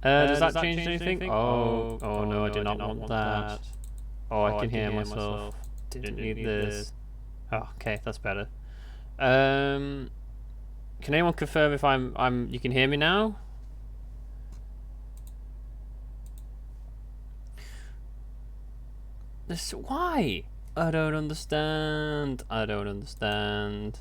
Does that change anything? Oh no, I did not want that. Oh, I can hear myself. Didn't need this. Oh, okay, that's better. Can anyone confirm if you can hear me now? Why? I don't understand. I don't understand.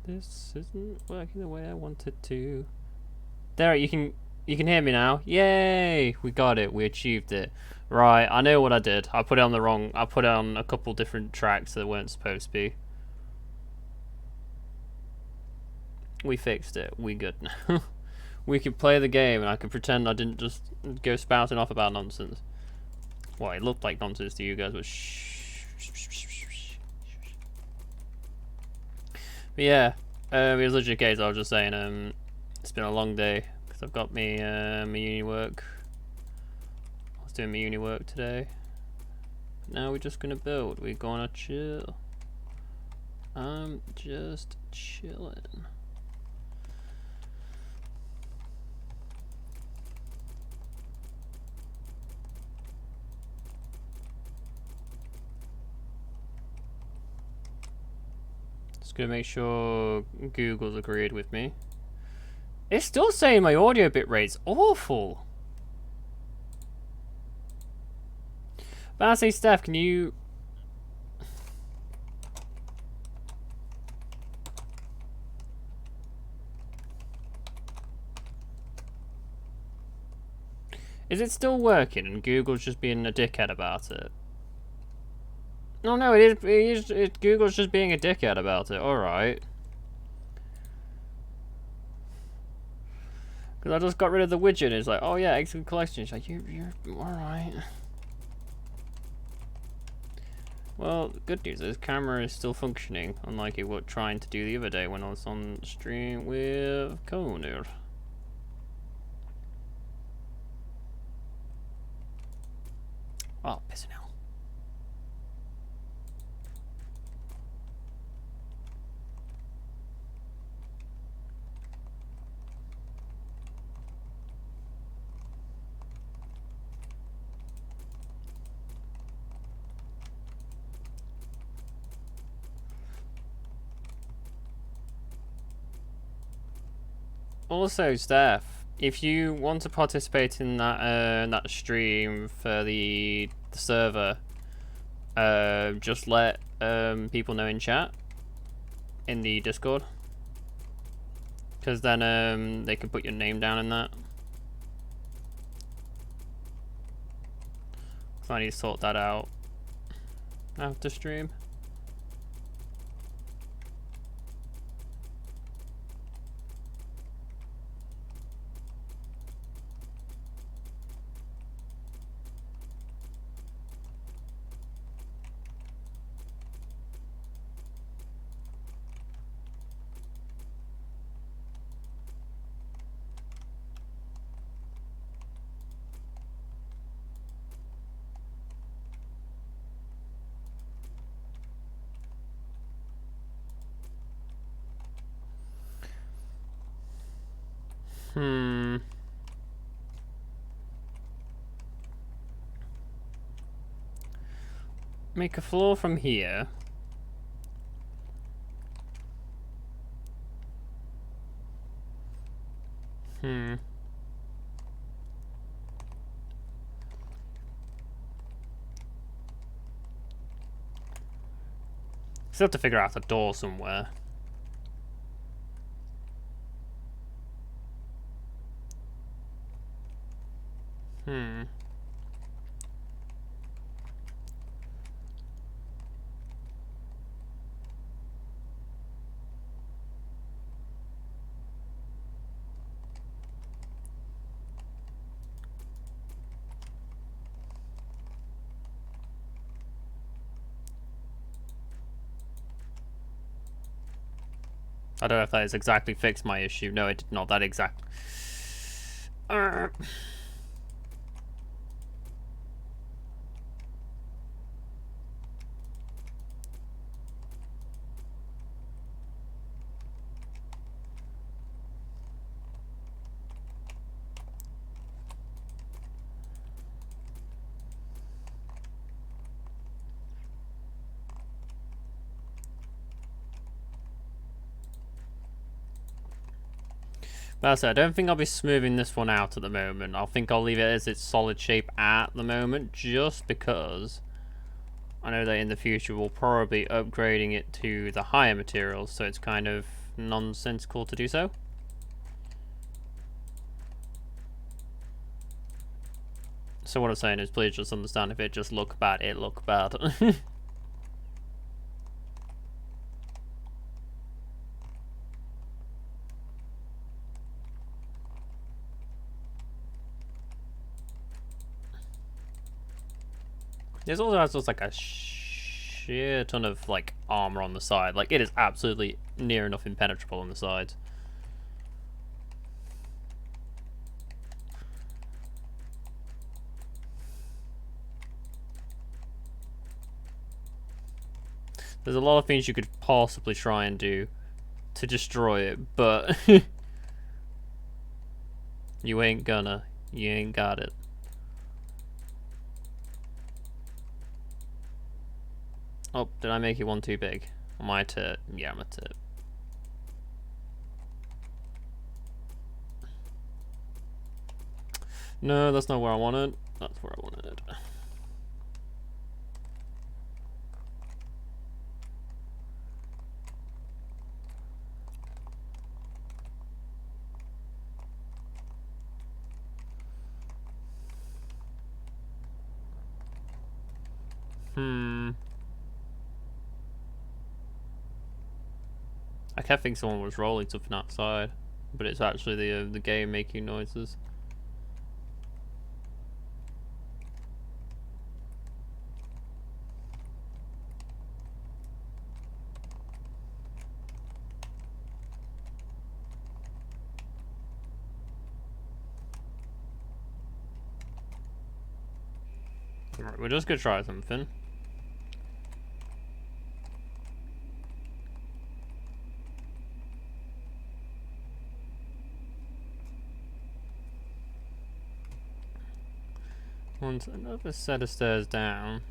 This isn't working the way I wanted to. There, you can hear me now. Yay! We got it. We achieved it. Right, I know what I did. I put it on the wrong. I put it on a couple different tracks that weren't supposed to be. We fixed it. We good now. We could play the game, and I could pretend I didn't just go spouting off about nonsense. Well, it looked like nonsense to you guys, but shh. But yeah, it was literally a case. I was just saying, it's been a long day because I've got me my uni work. I was doing my uni work today. Now we're just gonna build. We're gonna chill. I'm just chilling. Just gonna make sure Google's agreed with me. It's still saying my audio bitrate's awful. But I say, Steph, can you... Is it still working and Google's just being a dickhead about it? Oh no, it is. Google's just being a dickhead about it. Alright. Because I just got rid of the widget. It's like, oh yeah, excellent collection. It's like, you're alright. Well, good news is camera is still functioning, unlike it was trying to do the other day when I was on stream with Connor. Oh, pissing hell. Also, Steph, if you want to participate in that stream for the server, just let people know in chat in the Discord, because then they can put your name down in that. So I need to sort that out after stream. Make a floor from here. Still have to figure out a door somewhere. I don't know if that has exactly fixed my issue. No, it did not. That exact. But I don't think I'll be smoothing this one out at the moment. I think I'll leave it as its solid shape at the moment, just because I know that in the future we'll probably be upgrading it to the higher materials, so it's kind of nonsensical to do so. So what I'm saying is, please just understand, if it just look bad, it look bad. This also has just like a sheer ton of like armor on the side. Like, it is absolutely near enough impenetrable on the sides. There's a lot of things you could possibly try and do to destroy it, but you ain't gonna. You ain't got it. Oh, did I make it one too big? Am I to? Yeah, I'm a tip. No, that's not where I wanted. That's where I wanted it. I kept thinking someone was rolling something outside, but it's actually the game making noises. Alright, we're just gonna try something. Want another set of stairs down.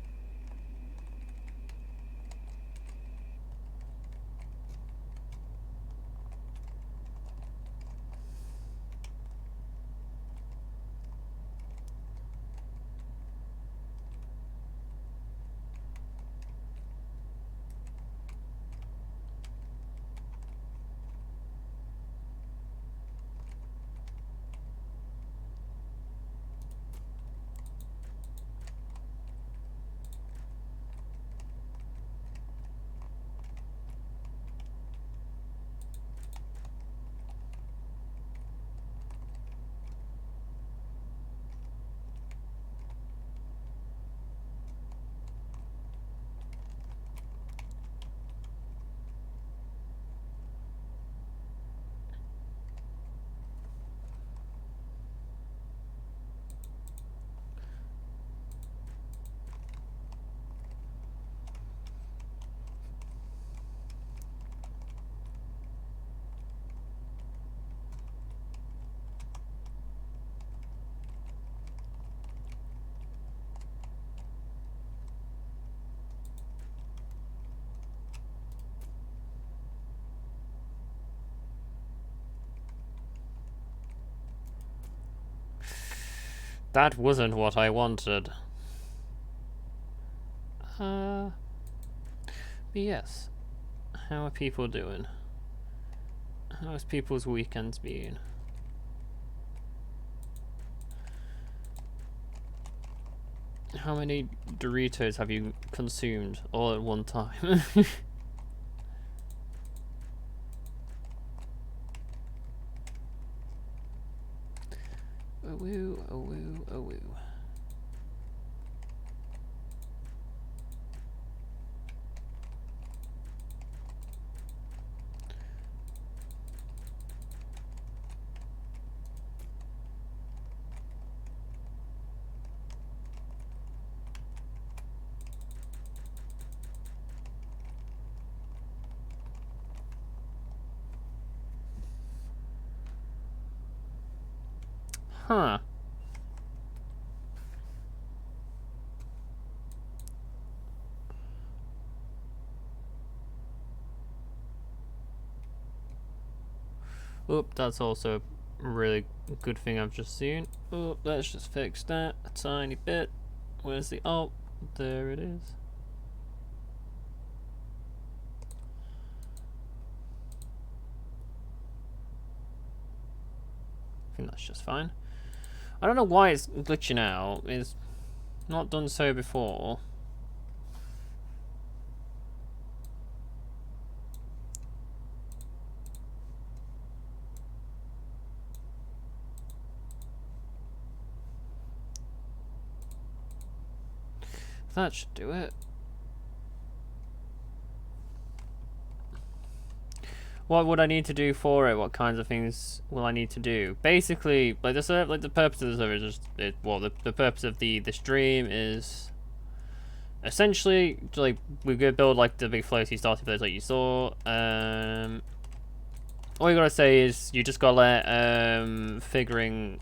That wasn't what I wanted. But yes. How are people doing? How's people's weekends been? How many Doritos have you consumed all at one time? Oh woo, oh woo, oh woo. Huh. Oop, that's also a really good thing I've just seen. Oh, let's just fix that a tiny bit. Where's the... Oh, there it is. I think that's just fine. I don't know why it's glitching out. It's not done so before. That should do it. What would I need to do for it? What kinds of things will I need to do? Basically, like the purpose of the server is just the purpose of the stream is essentially like we're gonna build like the big floaty starter place like you saw. All you gotta say is you just gotta let figuring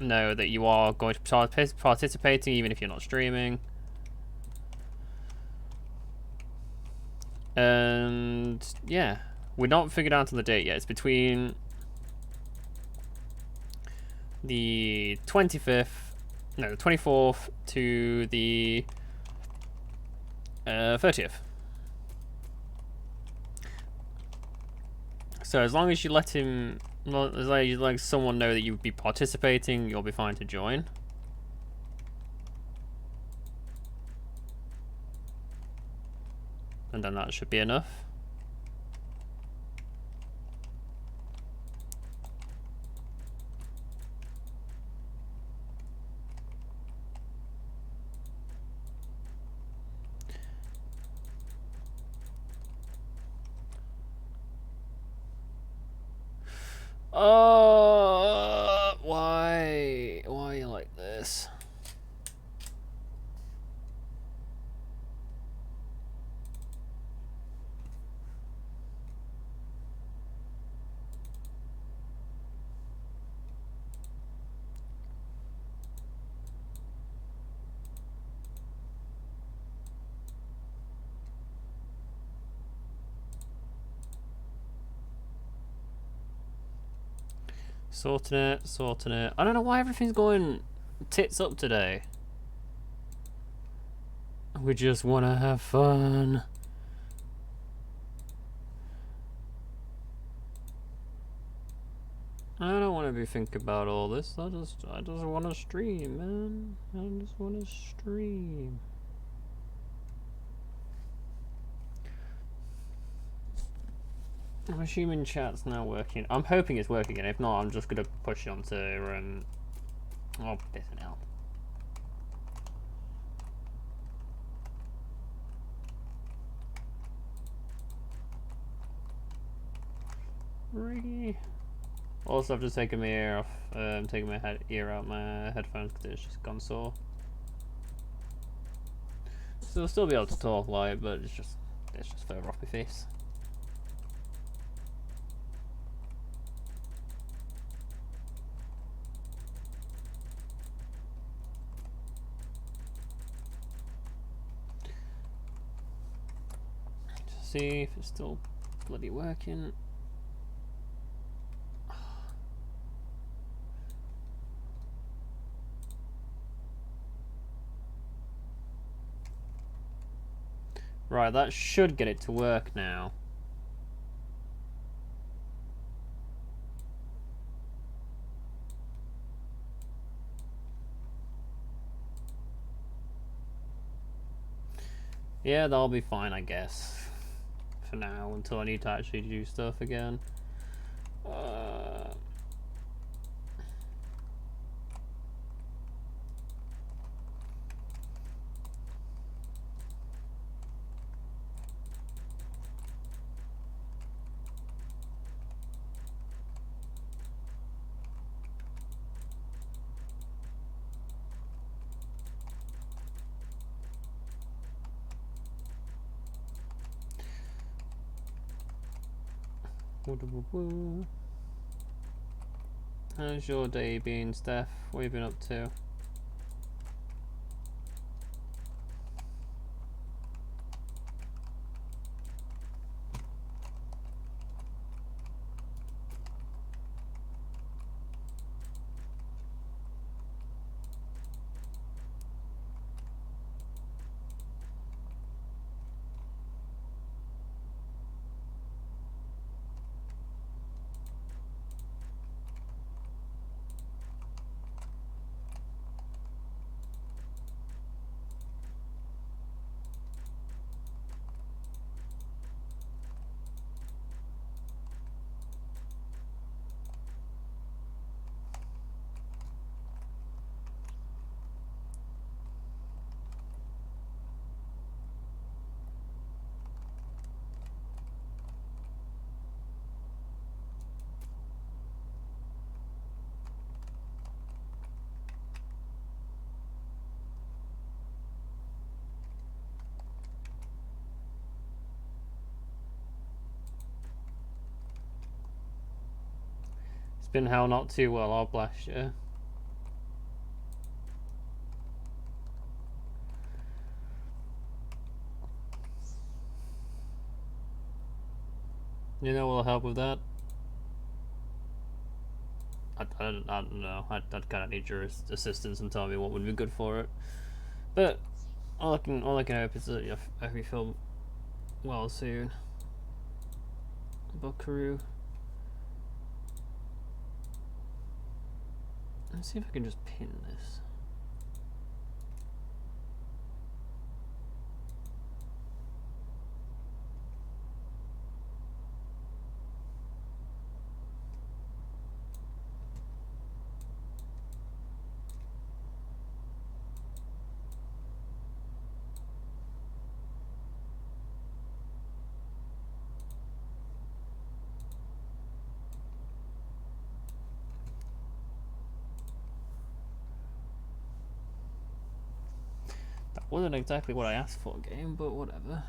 know that you are going to be participating even if you're not streaming. And yeah, we're not figured out on the date yet. It's between the 25th, no, the 24th to the 30th. So as long as you let him, as long as you let someone know that you would be participating, you'll be fine to join. And then that should be enough. Why are you like this? Sorting it, sorting it. I don't know why everything's going tits up today. We just want to have fun. I don't want to be thinking about all this. I just want to stream, man. I just want to stream. I'm assuming chat's now working. I'm hoping it's working, and if not, I'm just gonna push it onto oh, pissing hell. Really? Also, I've just taken my ear off. Taking my ear out my headphones because it's just gone sore. So I'll still be able to talk live, but it's just further off my face. See if it's still bloody working. Right, that should get it to work now. Yeah, that'll be fine, I guess. For now, until I need to actually do stuff again. How's your day been, Steph? What have you been up to? It's been how not too well, I'll blast you. You know what'll help with that? I don't know. I'd kind of need your assistance and tell me what would be good for it. But all I can hope is that I hope you feel well soon. Buckaroo. Let's see if I can just pin this. That wasn't exactly what I asked for, game, but whatever.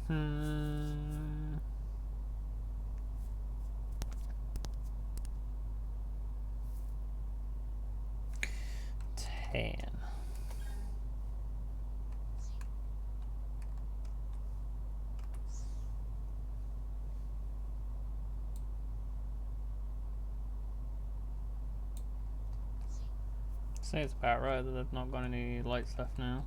Hmm. 10. Say it's about right that I've not got any lights left now.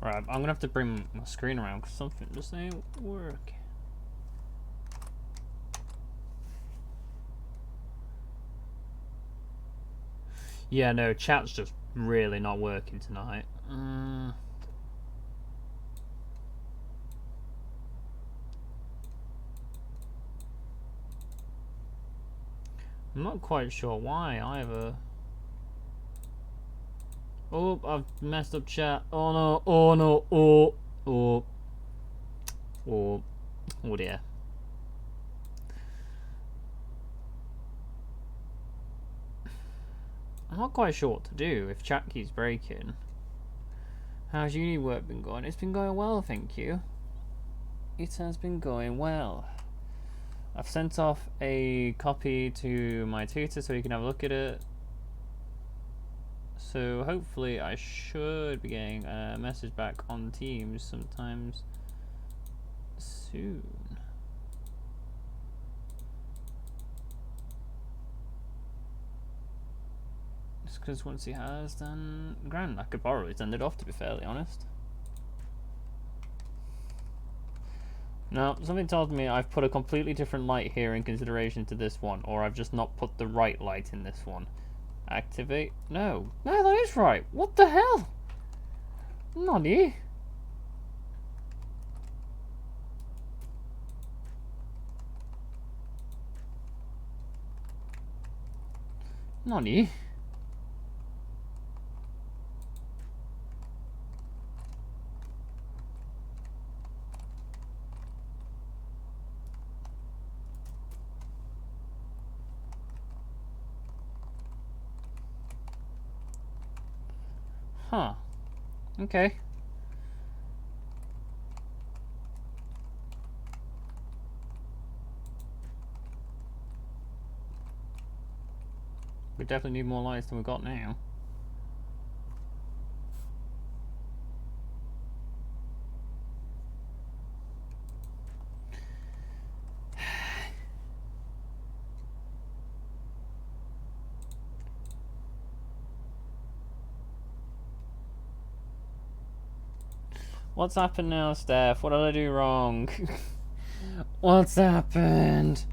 Right, I'm gonna have to bring my screen around because something just ain't working. Yeah, no, chat's just really not working tonight. I'm not quite sure why either. Oh, I've messed up chat. Oh no, oh no, oh dear. I'm not quite sure what to do if chat keeps breaking. How's uni work been going? It's been going well, thank you. It has been going well. I've sent off a copy to my tutor so he can have a look at it. So hopefully I should be getting a message back on Teams sometimes soon. Just because once he has, then grand. I could probably send it off, to be fairly honest. No, something tells me I've put a completely different light here in consideration to this one, or I've just not put the right light in this one. Activate? No. No, that is right. What the hell? Nani? Nani? Huh. Okay. We definitely need more lights than we've got now. What's happened now, Steph? What did I do wrong? What's happened?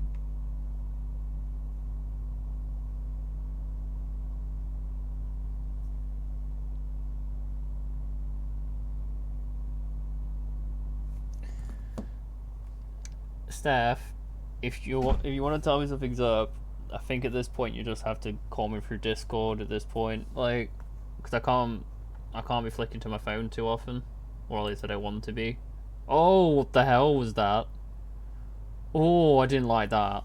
Steph, if you want to tell me something's up, I think at this point you just have to call me through Discord. At this point, like, because I can't be flicking to my phone too often, or at least I don't want to be. Oh, what the hell was that? Oh, I didn't like that.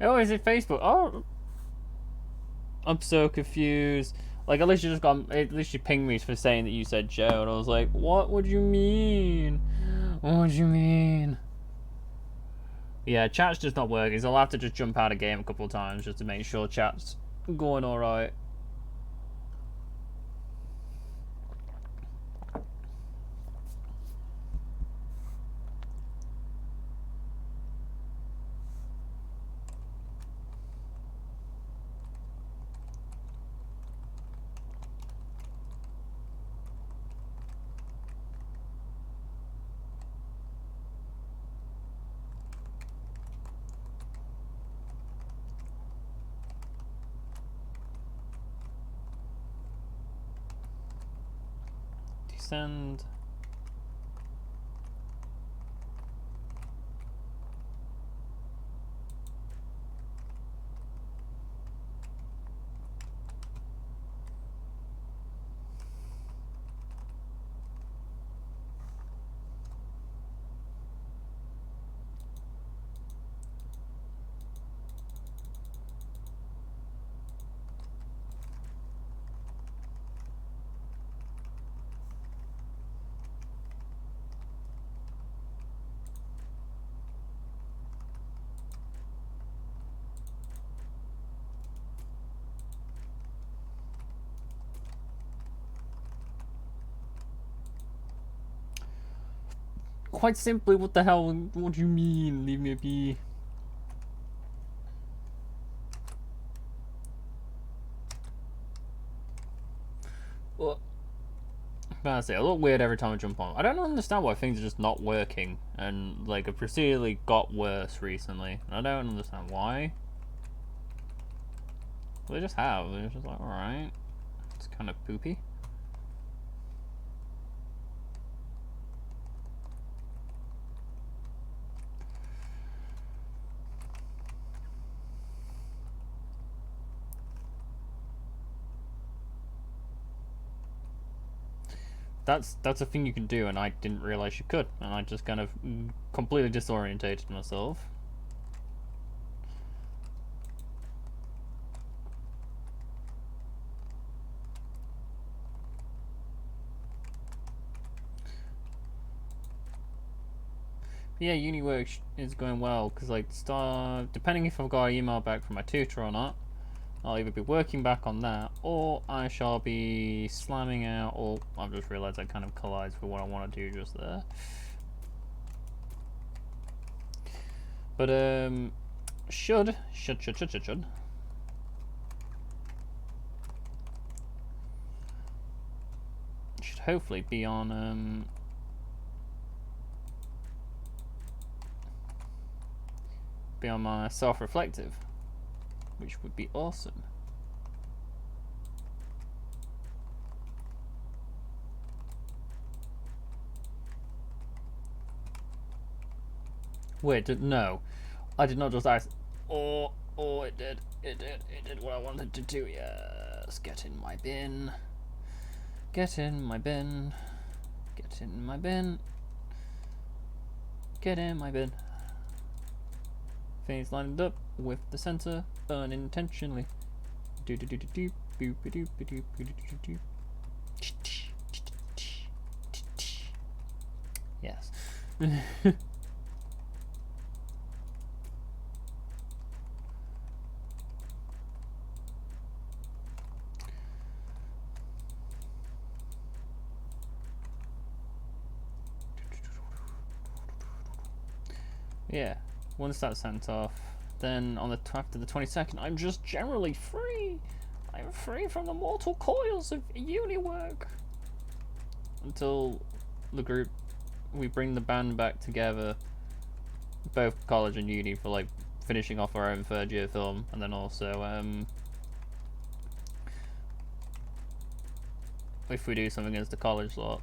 Oh, is it Facebook? Oh, I'm so confused. Like, at least you pinged me for saying that you said Joe, and I was like, what would you mean? What would you mean? Yeah, chat's just not working, so I'll have to just jump out of game a couple of times just to make sure chat's going alright. Descend. Quite simply, what the hell? What do you mean? Leave me be. Well, I say, I look weird every time I jump on. I don't understand why things are just not working, and like it procedurally got worse recently. I don't understand why. Well, they just have. They're just like, all right, it's kind of poopy. That's a thing you can do, and I didn't realize you could, and I just kind of completely disorientated myself. Yeah, uni work is going well because like depending if I've got an email back from my tutor or not, I'll either be working back on that or I shall be slamming out. Or I've just realised that kind of collides with what I want to do just there. But should hopefully be on my self-reflective, which would be awesome. Wait, no, I did not just ask. Oh, it did what I wanted to do. Yes, get in my bin. Get in my bin. Get in my bin. Get in my bin. Things lined up with the center unintentionally. Do do do do do boop do do do do do. Yes. Yeah. Once that's sent off, then on after the 22nd, I'm just generally free. I'm free from the mortal coils of uni work until we bring the band back together, both college and uni, for like finishing off our own third year film, and then also if we do something against the college lot.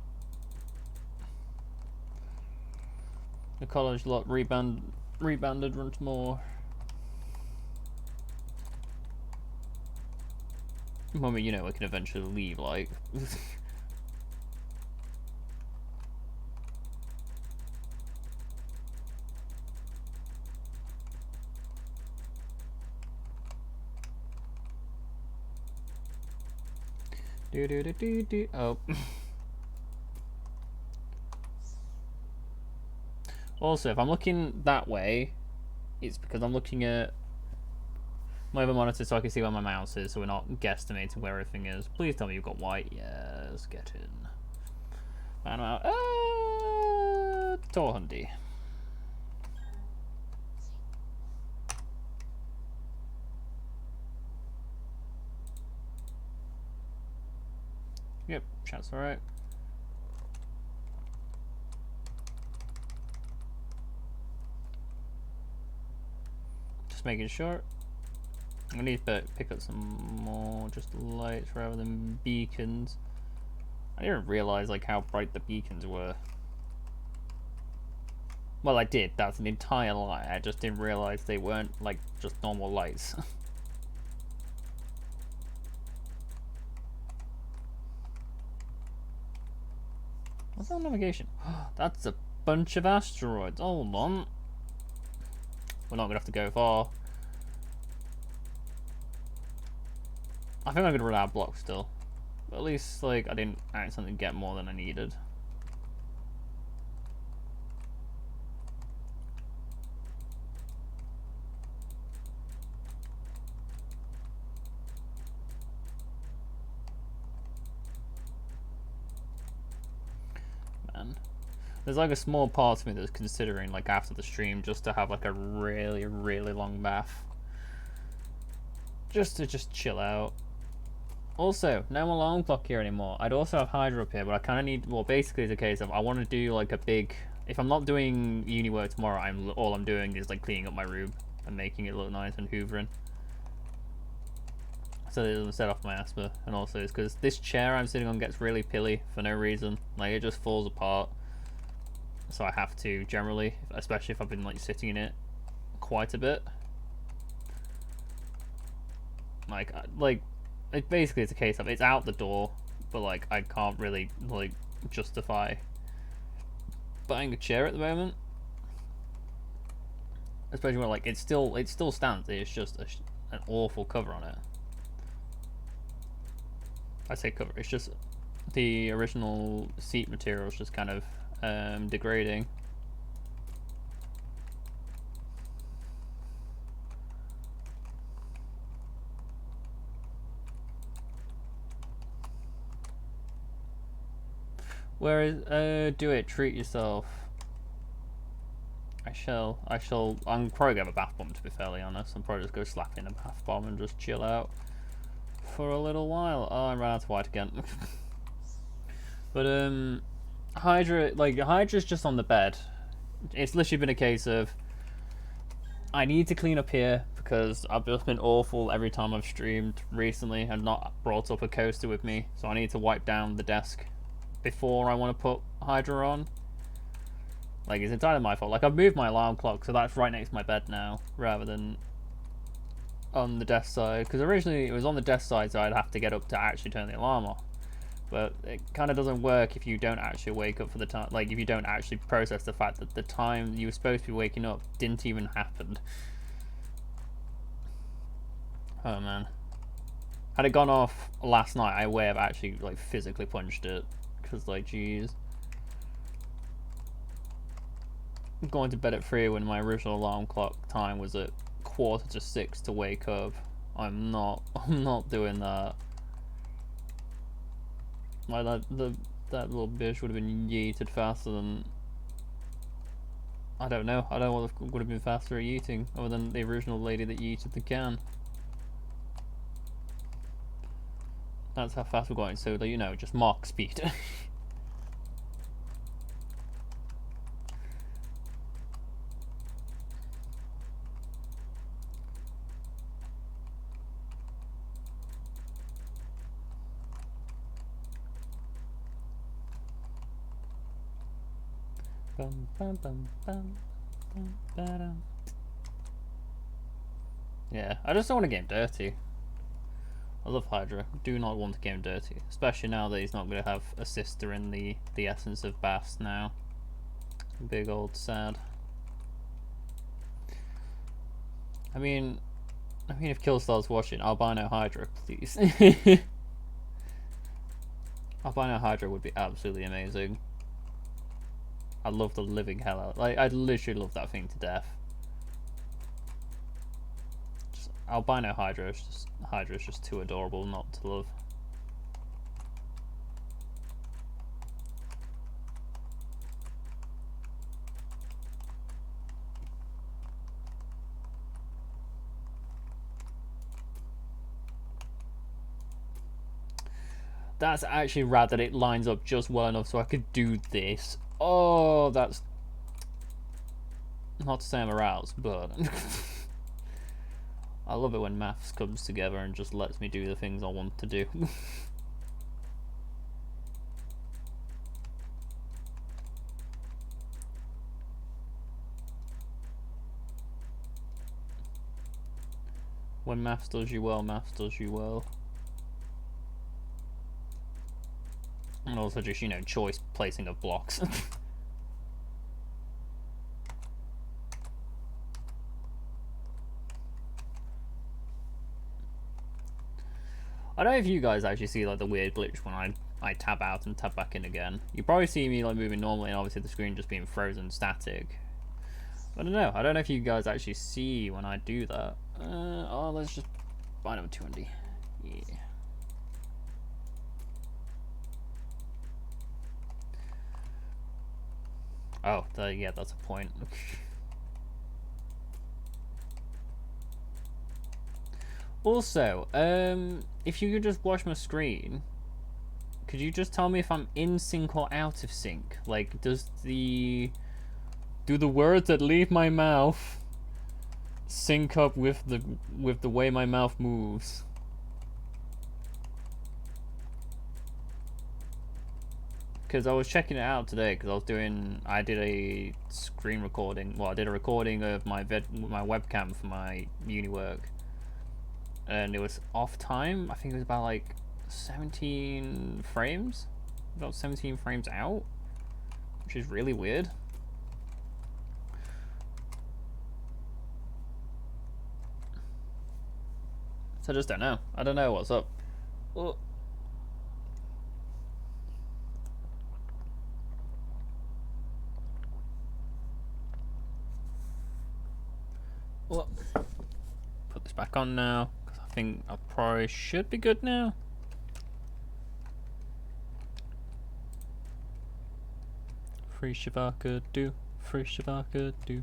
The college lot rebanded once more. Well, you know, we can eventually leave, like. Oh. Also, if I'm looking that way, it's because I'm looking at my other monitor so I can see where my mouse is, so we're not guesstimating where everything is. Please tell me you've got white. Yes, get in. And I'm out. Torhundy. Yep, chat's alright. Just making sure. I need to pick up some more just lights rather than beacons. I didn't realise like how bright the beacons were. Well, I did. That's an entire lie. I just didn't realise they weren't like just normal lights. What's that navigation? That's a bunch of asteroids. Hold on. We're not gonna have to go far. I think I'm gonna run out of blocks still. But at least like I didn't accidentally get more than I needed. Man. There's like a small part of me that's considering like after the stream just to have like a really, really long bath. Just to chill out. Also, no alarm clock here anymore. I'd also have Hydra up here, but I kind of need. Well, basically, it's a case of I want to do like a big. If I'm not doing uni work tomorrow, all I'm doing is like cleaning up my room and making it look nice and hoovering. So it doesn't set off my asthma, and also it's because this chair I'm sitting on gets really pilly for no reason. Like it just falls apart. So I have to generally, especially if I've been like sitting in it quite a bit. Like it basically it's a case of it's out the door, but like I can't really like justify buying a chair at the moment, especially when like it still stands. It's just an awful cover on it. I say cover. It's just the original seat material is just kind of degrading. Where is, do it, treat yourself. I shall, I'm probably gonna have a bath bomb, to be fairly honest. I'm probably just go slap in a bath bomb and just chill out for a little while. Oh, I ran out of white again. But, Hydra's just on the bed. It's literally been a case of, I need to clean up here because I've just been awful every time I've streamed recently and not brought up a coaster with me. So I need to wipe down the desk before I want to put Hydra on. Like, it's entirely my fault. Like, I've moved my alarm clock, so that's right next to my bed now, rather than on the desk side. Because originally it was on the desk side, so I'd have to get up to actually turn the alarm off. But it kind of doesn't work if you don't actually wake up for the time. Like, if you don't actually process the fact that the time you were supposed to be waking up didn't even happen. Oh, man. Had it gone off last night, I would have actually, like, physically punched it. Because, like, jeez. Going to bed at 3 when my original alarm clock time was at 5:45 to wake up. I'm not doing that. Like that little bitch would have been yeeted faster than, I don't know what would have been faster at yeeting other than the original lady that yeeted the can. That's how fast we're going, so that, you know, just Mach speed. Yeah, I just don't want to get him dirty. I love Hydra. Do not want to get him dirty, especially now that he's not going to have a sister in the essence of Bass now. Big old sad. I mean, if Killstar's watching, Albino Hydra, please. Albino Hydra would be absolutely amazing. I love the living hell out. Like, I'd literally love that thing to death. Just albino Hydra is just too adorable not to love. That's actually rad that it lines up just well enough so I could do this. Oh, that's not to say I'm aroused, but I love it when maths comes together and just lets me do the things I want to do. When maths does you well, maths does you well. And also just, you know, choice placing of blocks. I don't know if you guys actually see like the weird glitch when I tab out and tab back in again. You probably see me like moving normally and obviously the screen just being frozen static. I don't know. I don't know if you guys actually see when I do that. Oh, let's just buy another 200. Yeah. Oh, yeah, that's a point. Also, if you could just watch my screen, could you just tell me if I'm in sync or out of sync? Like, do the words that leave my mouth sync up with the way my mouth moves? Because I was checking it out today because I did a screen recording. Well, I did a recording of my webcam for my uni work, and it was off time. I think it was about like 17 frames, about 17 frames out, which is really weird. So I just don't know. I don't know what's up. Oh. Well, put this back on now because I think I probably should be good now. Free Shavaka do. Free Shavaka do.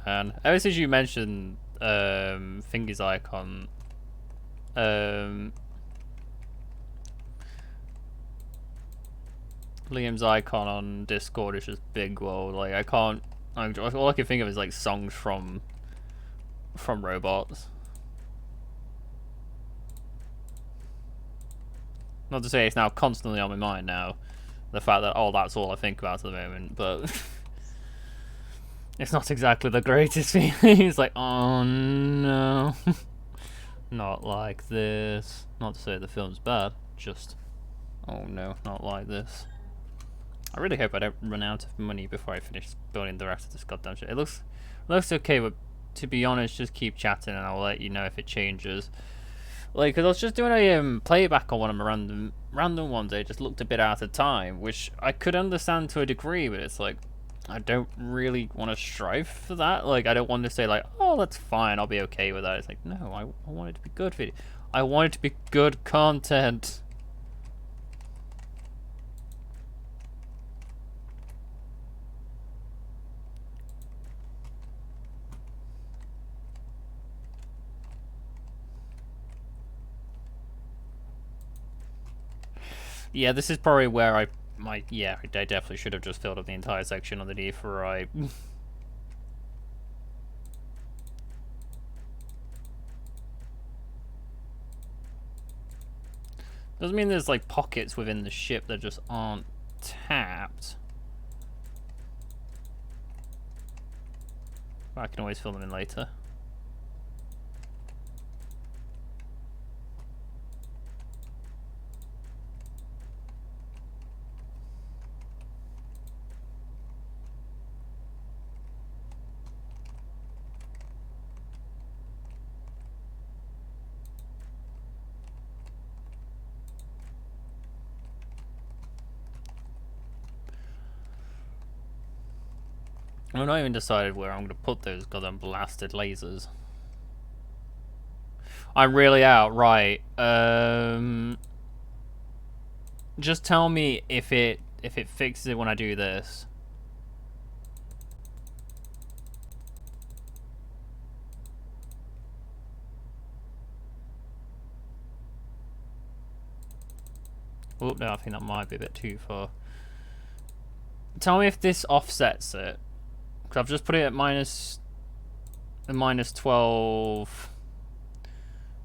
And ever since you mentioned Fingy's icon, Liam's icon on Discord is just big world. Like I can't. All I can think of is like songs from robots. Not to say it's now constantly on my mind now. The fact that that's all I think about at the moment, but it's not exactly the greatest feeling. It's like, oh no, not like this. Not to say the film's bad, just oh no, not like this. I really hope I don't run out of money before I finish building the rest of this goddamn shit. It looks okay, but to be honest, just keep chatting and I'll let you know if it changes. Like, cause I was just doing a playback on one of my random ones. It just looked a bit out of time, which I could understand to a degree, but it's like I don't really want to strive for that. Like, I don't want to say like, oh, that's fine, I'll be okay with that. It's like, no, I want it to be good video. I want it to be good content. Yeah, this is probably where I definitely should have just filled up the entire section underneath, right? Doesn't mean there's like pockets within the ship that just aren't tapped. But I can always fill them in later. I've not even decided where I'm going to put those goddamn blasted lasers. I'm really out, right. Just tell me if it fixes it when I do this. Oh, no, I think that might be a bit too far. Tell me if this offsets it. Because I've just put it at minus 12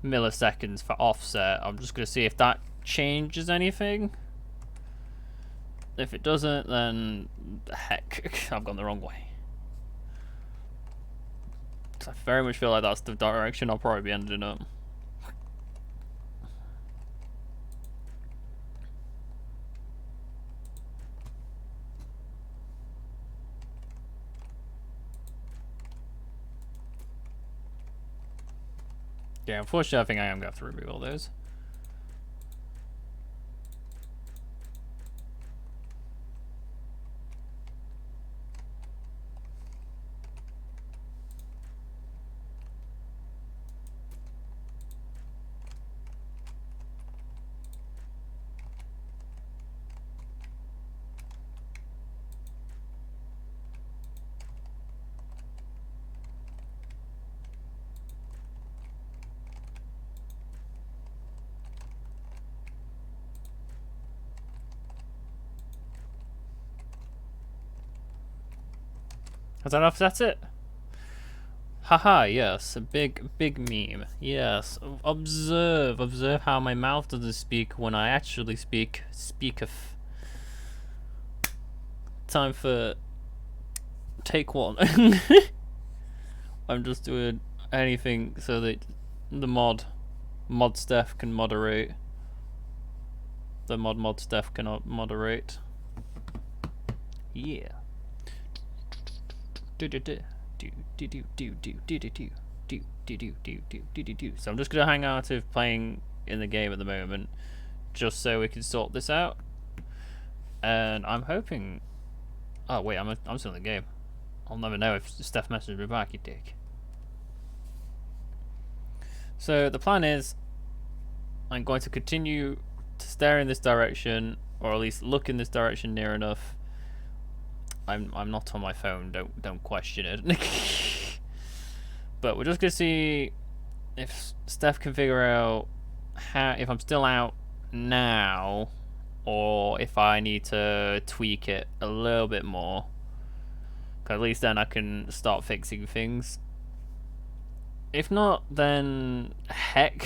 milliseconds for offset. I'm just going to see if that changes anything. If it doesn't, then heck, I've gone the wrong way. I very much feel like that's the direction I'll probably be ending up. Yeah, unfortunately, I think I am going to have to remove all those. Has that offset it? Haha, yes, a big meme. Yes, observe how my mouth doesn't speak when I actually speaketh. Time for take one. I'm just doing anything so that the mod Steph can moderate. The mod Steph cannot moderate. Yeah. Do. So I'm just gonna hang out of playing in the game at the moment, just so we can sort this out. And I'm hoping. Oh wait, I'm still in the game. I'll never know if Steph messaged me back, you dick. So the plan is, I'm going to continue to stare in this direction, or at least look in this direction near enough. I'm not on my phone. Don't question it. But we're just gonna see if Steph can figure out if I'm still out now, or if I need to tweak it a little bit more. Cause at least then I can start fixing things. If not, then heck.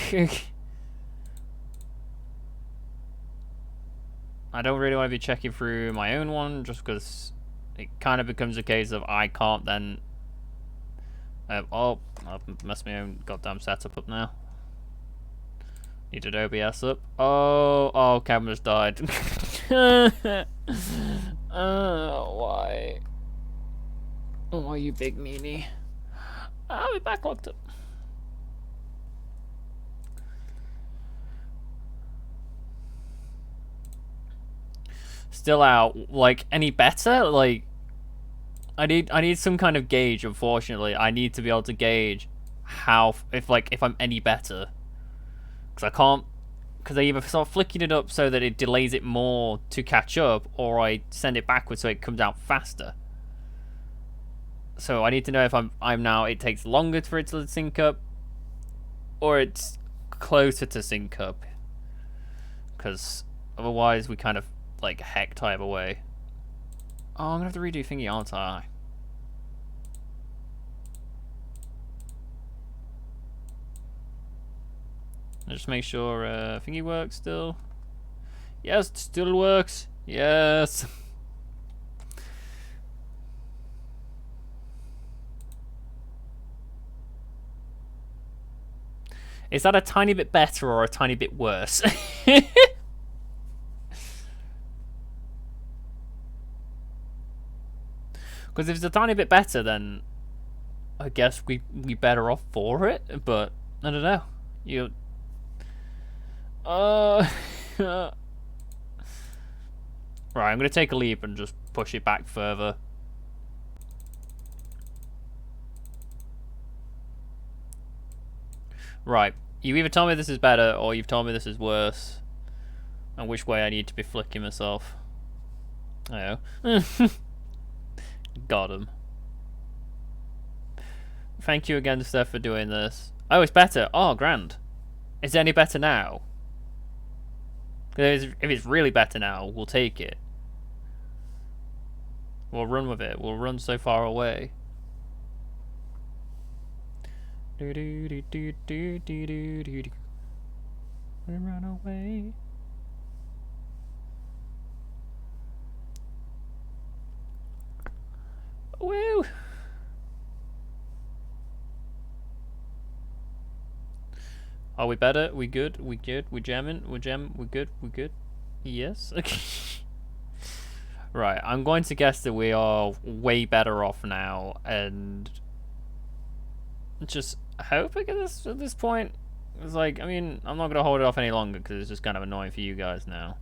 I don't really want to be checking through my own one, just because it kind of becomes a case of I can't then. I've messed my own goddamn setup up now. Needed OBS up. Oh, camera's died. Why? Oh, you big meanie. I'll be back locked up. Still out. Like, any better? Like, I need some kind of gauge. Unfortunately, I need to be able to gauge how if I'm any better, because I can't. Because I either start flicking it up so that it delays it more to catch up, or I send it backwards so it comes out faster. So I need to know if I'm now. It takes longer for it to sync up, or it's closer to sync up. Because otherwise, we kind of like heck type away. Oh, I'm gonna have to redo thingy, aren't I? Just make sure thingy works still. Yes, it still works. Yes. Is that a tiny bit better or a tiny bit worse? Because if it's a tiny bit better, then I guess we better off for it. But I don't know. You. Right, I'm gonna take a leap and just push it back further. Right, you either tell me this is better or you've told me this is worse, and which way I need to be flicking myself. Oh. Got him. Thank you again, Steph, for doing this. Oh, it's better. Oh, grand. Is it any better now? If it's really better now, we'll take it. We'll run with it. We'll run so far away. We run away. Woo! Are we better? We good? We good? We jamming? We jam? We good? We good? Yes? Okay. Right, I'm going to guess that we are way better off now, and just hope I get this at this point. It's like, I mean, I'm not going to hold it off any longer because it's just kind of annoying for you guys now.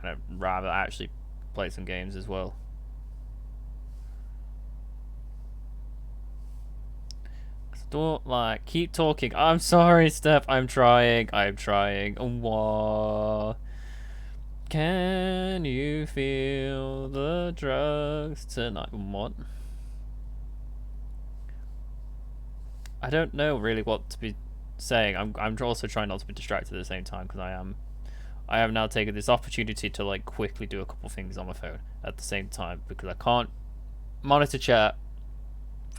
I'd rather actually play some games as well. Don't like keep talking. I'm sorry, Steph. I'm trying. What? Can you feel the drugs tonight? What? I don't know really what to be saying. I'm also trying not to be distracted at the same time because I have now taken this opportunity to like quickly do a couple things on my phone at the same time because I can't monitor chat.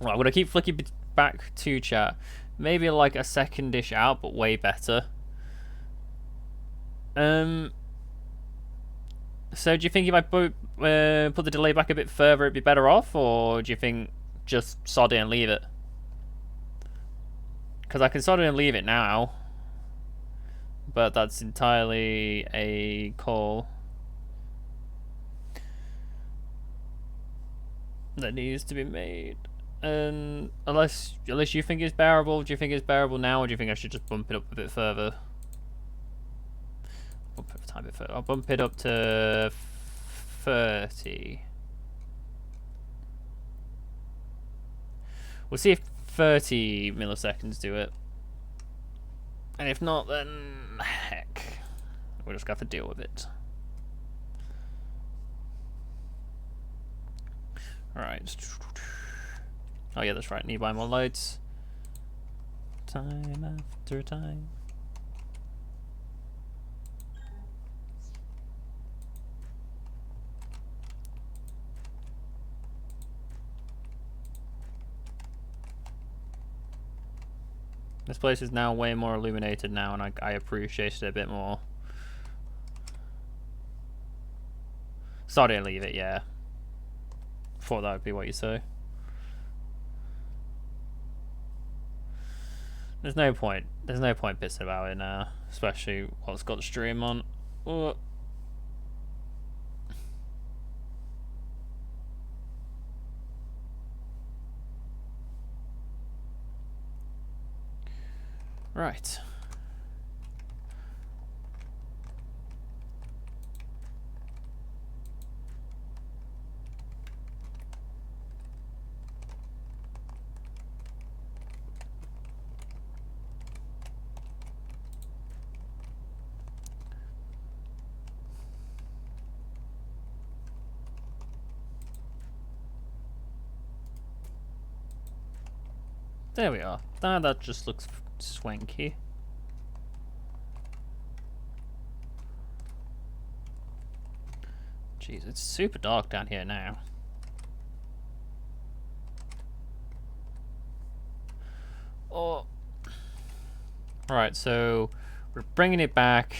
Well, I'm gonna keep flicking back to chat, maybe like a second-ish out, but way better. So do you think if I put the delay back a bit further, it'd be better off, or do you think just sod it and leave it? Because I can sod it and leave it now, but that's entirely a call that needs to be made. And unless you think it's bearable, do you think it's bearable now, or do you think I should just bump it up a bit further? Bump it a tiny bit further. I'll bump it up to 30. We'll see if 30 milliseconds do it. And if not, then heck, we'll just have to deal with it. Alright. Oh yeah, that's right. Need to buy more lights. Time after time. This place is now way more illuminated now, and I appreciate it a bit more. Sorry to leave it, yeah. Thought that would be what you say. There's no point pissing about it now, especially what's got the stream on. Oh. Right. There we are. That just looks swanky. Jeez, it's super dark down here now. Oh. Right, so we're bringing it back.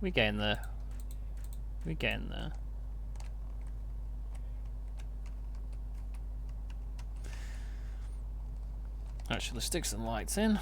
We getting there. We getting there. Actually, let's stick some lights in.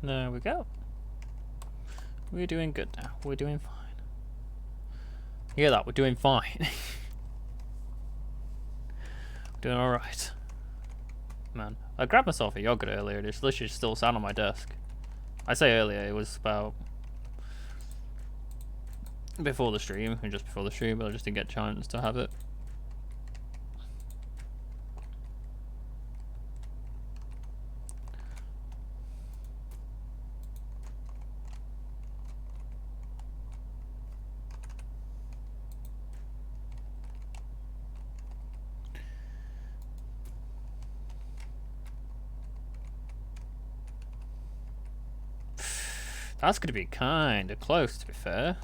There we go. We're doing good now. We're doing fine. You hear that? We're doing fine. Doing alright. Man, I grabbed myself a yogurt earlier. It's literally still sat on my desk. I say earlier, it was about before the stream, and just before the stream, but I just didn't get a chance to have it. That's gonna be kinda close, to be fair.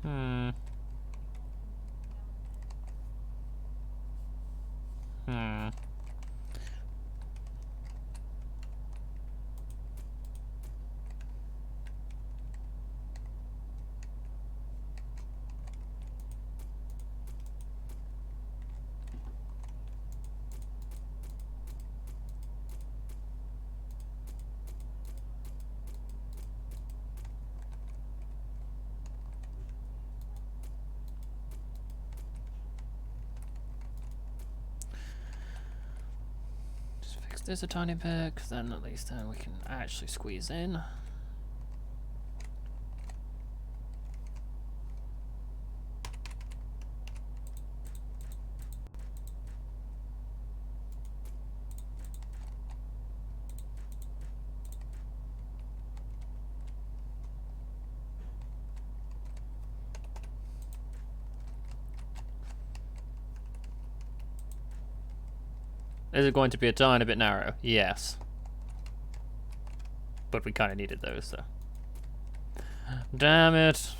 Hmm. Hmm. Just fix this a tiny bit, because then at least we can actually squeeze in. Is it going to be a tiny bit narrow? Yes. But we kind of needed those, so. Damn it.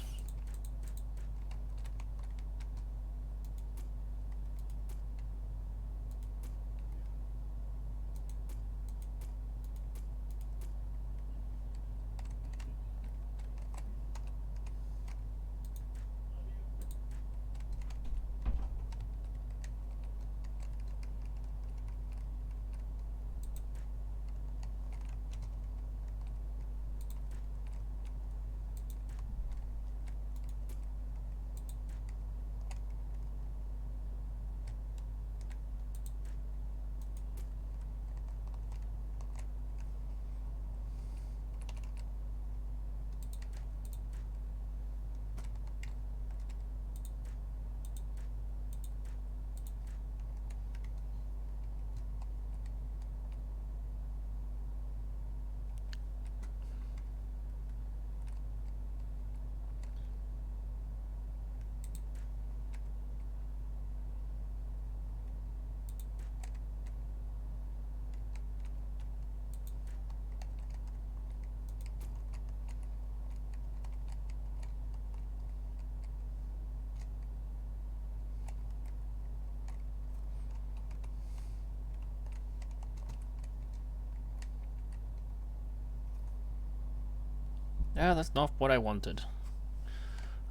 Yeah, that's not what I wanted.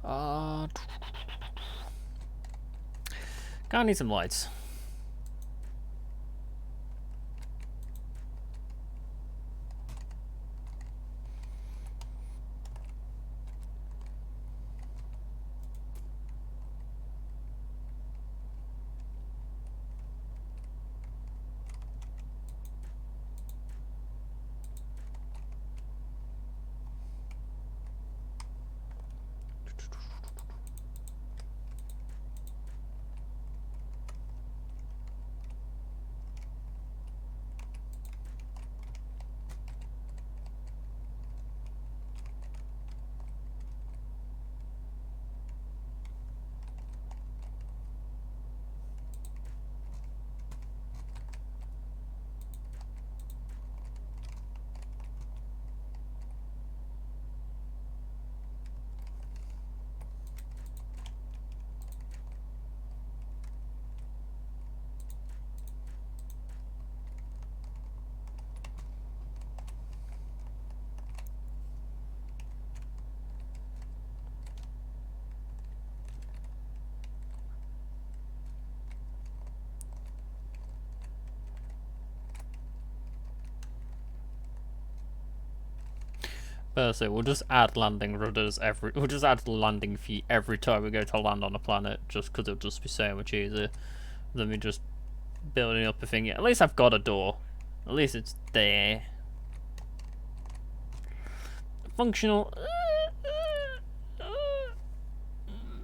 Kinda need some lights. So we'll just add landing rudders we'll just add landing feet every time we go to land on a planet, just because it'll just be so much easier than me just building up a thing. At least I've got a door. At least it's there. Functional.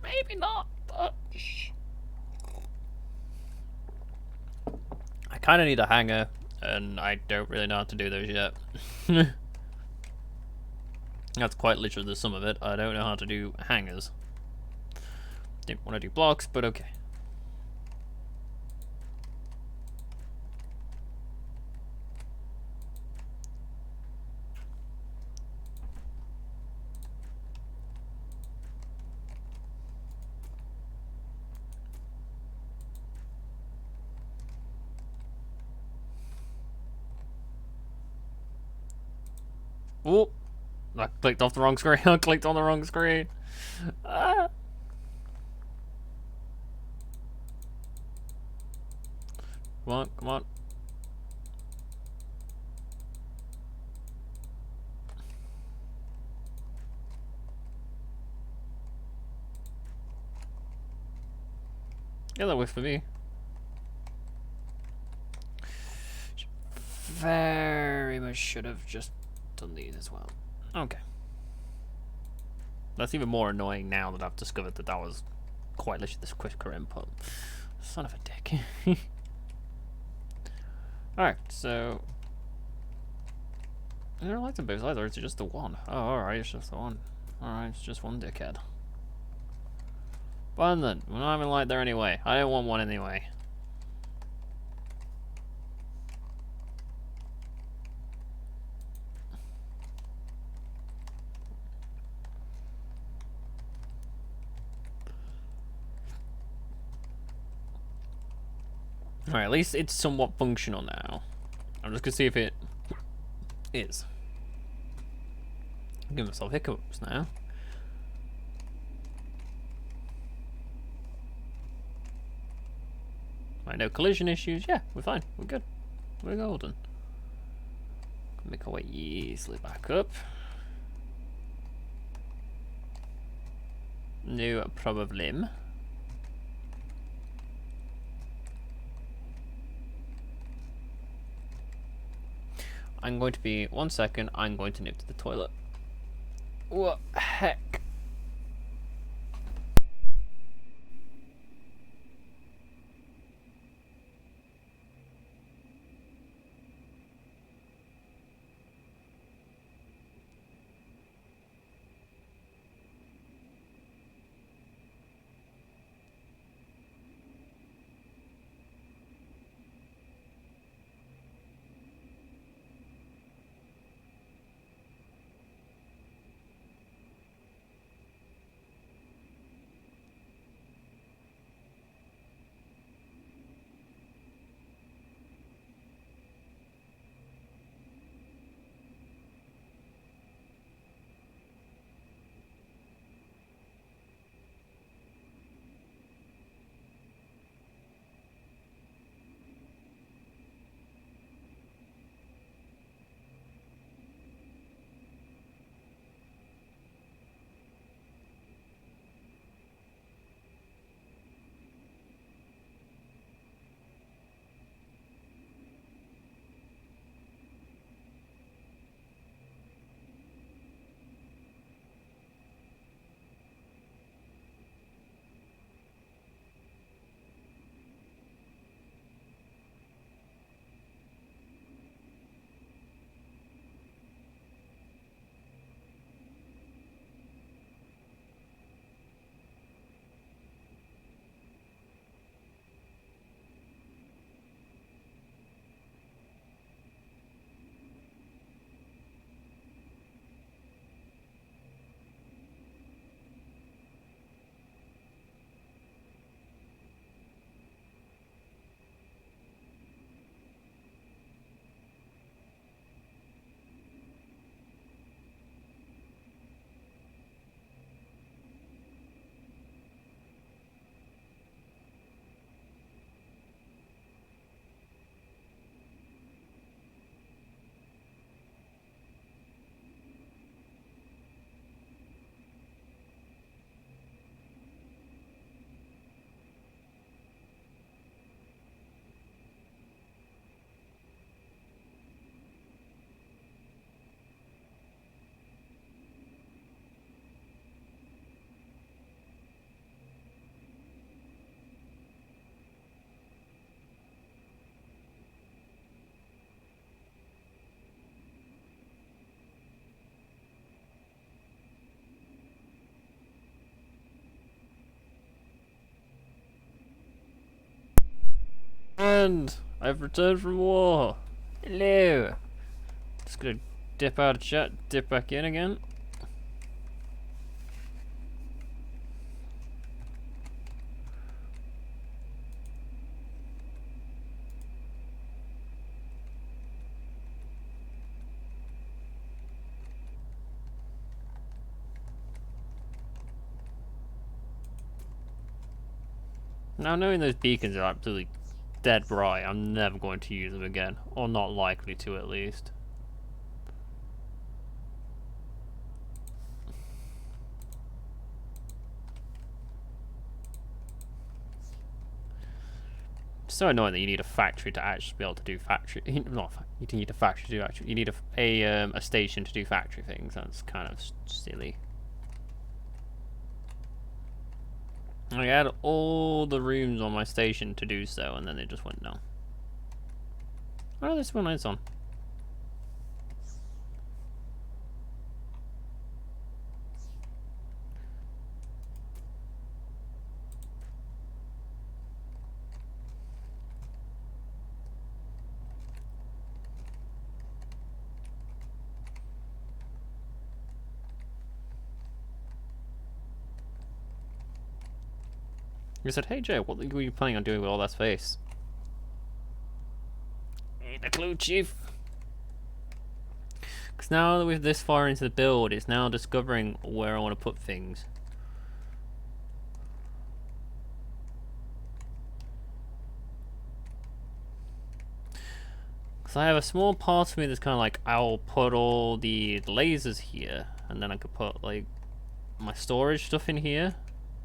Maybe not, but I kind of need a hangar, and I don't really know how to do those yet. That's quite literally the sum of it. I don't know how to do hangars. Didn't want to do blocks, but okay. Oh, I clicked off the wrong screen. I clicked on the wrong screen. Ah. Come on, come on. Yeah, that works for me. Very much should have just done these as well. Okay. That's even more annoying now that I've discovered that that was quite literally this quicker input. Son of a dick. Alright, so... I don't like them both either, it's just the one. Oh, alright, it's just the one. Alright, it's just one dickhead. Fine then, we're not even like there anyway. I don't want one anyway. Alright, at least it's somewhat functional now. I'm just gonna see if it is. I'm giving myself hiccups now. Right, no collision issues. Yeah, we're fine. We're good. We're golden. Make our way easily back up. No problem. I'm going to be 1 second. I'm going to nip to the toilet. What heck? friend! I've returned from war. Hello. Just gonna dip out of chat, dip back in again. Now, knowing those beacons are absolutely dead bright, I'm never going to use them again. Or not likely to, at least. It's so annoying that you need a factory to actually be able to do factory. Not you need a factory to do actually. You need a station to do factory things. That's kind of silly. I had all the rooms on my station to do so, and then they just went no. Oh, this one is on. He said, "Hey Jay, what were you planning on doing with all that space?" Ain't a clue, Chief. Because now that we're this far into the build, it's now discovering where I want to put things. Because I have a small part of me that's kind of like, I'll put all the lasers here, and then I could put like my storage stuff in here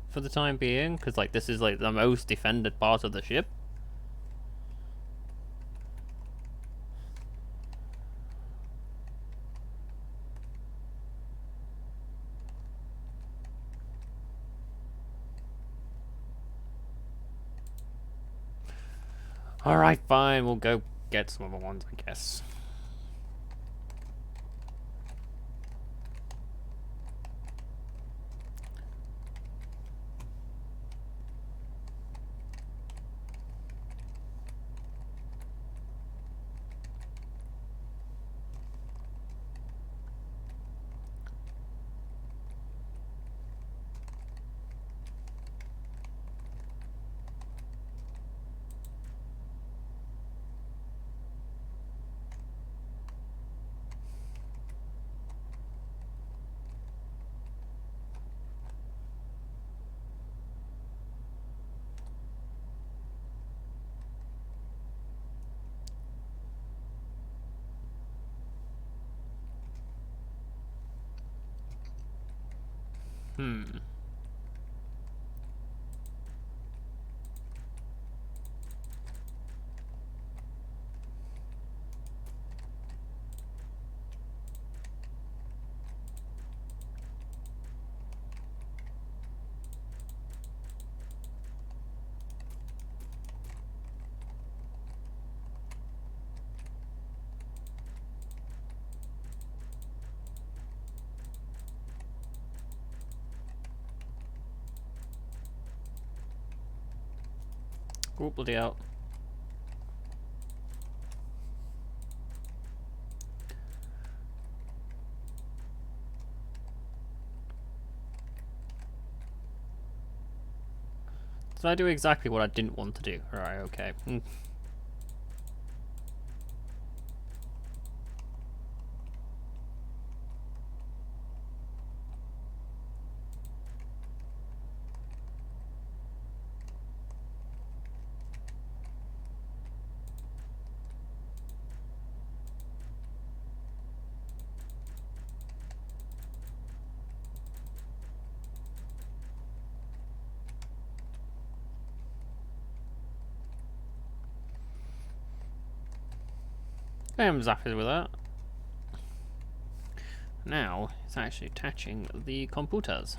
for the time being, because like this is like the most defended part of the ship. Alright, fine, we'll go get some other ones, I guess. Oh, bloody hell. Did I do exactly what I didn't want to do? Alright, okay. I am happy with that. Now, it's actually attaching the computers.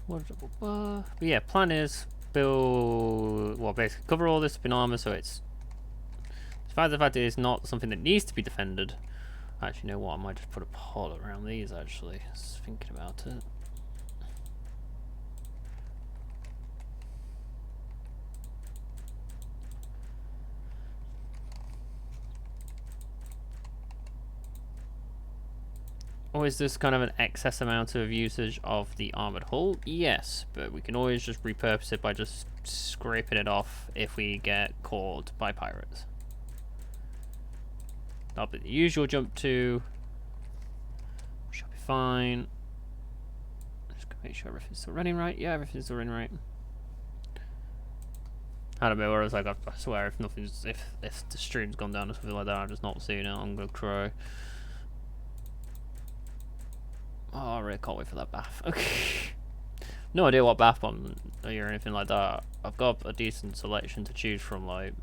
But yeah, plan is build, well, basically cover all this in armor, so it's, despite the fact that it's not something that needs to be defended. Actually, you know what? I might just put a pole around these. Actually, just thinking about it. Or is this kind of an excess amount of usage of the armored hull? Yes, but we can always just repurpose it by just scraping it off if we get caught by pirates. That'll be the usual jump to. Should be fine. Just gonna make sure everything's still running right. Yeah, everything's still running right. I don't know where I was like, I swear, if nothing's, if the stream's gone down or something like that, I'm just not seeing it. I'm gonna cry. Oh, I really can't wait for that bath. Okay. No idea what bath bomb or anything like that. I've got a decent selection to choose from, like.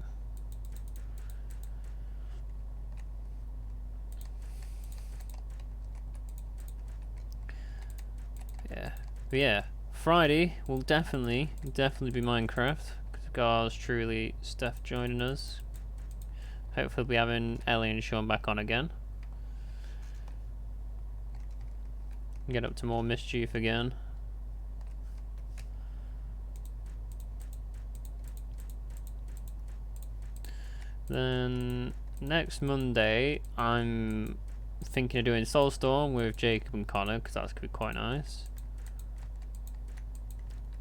Yeah. But yeah, Friday will definitely be Minecraft. Because Gar's truly Steph joining us. Hopefully we'll be having Ellie and Sean back on again. Get up to more mischief again. Then next Monday, I'm thinking of doing Soulstorm with Jacob and Connor because that's gonna be quite nice.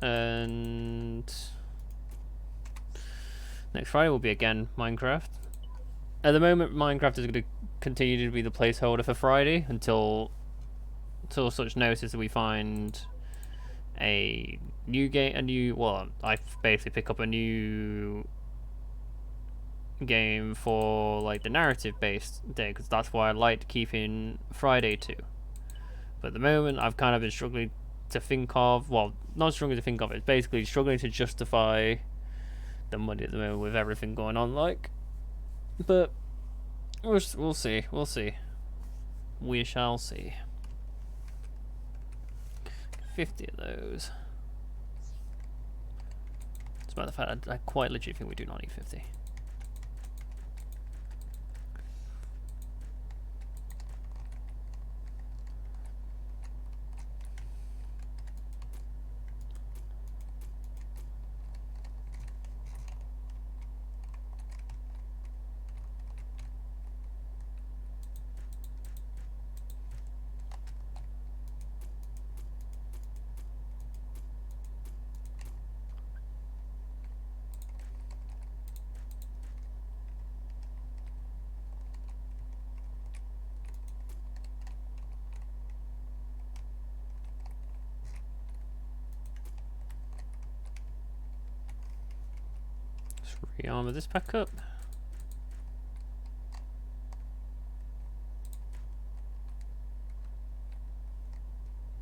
And next Friday will be again Minecraft. At the moment, Minecraft is going to continue to be the placeholder for Friday until such notice that we find a new game, well, I basically pick up a new game for like the narrative based day, because that's why I liked keeping Friday to. But at the moment I've kind of been struggling to think of, well, not struggling to think of, it's basically struggling to justify the money at the moment with everything going on, like. But we'll see, we shall see. 50 of those. As a matter of fact, I quite literally think we do not need 50. Re-armor this back up.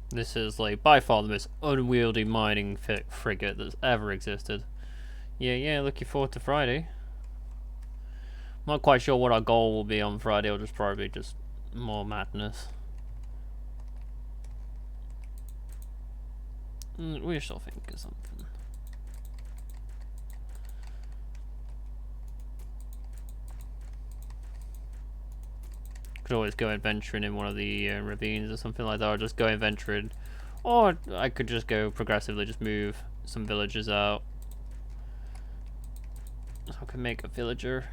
This is like by far the most unwieldy mining frigate that's ever existed. Yeah, looking forward to Friday. Not quite sure what our goal will be on Friday, or just probably just more madness. We shall think of something. Could always go adventuring in one of the ravines or something like that, or just go adventuring. Or I could just go progressively, just move some villagers out. So I can make a villager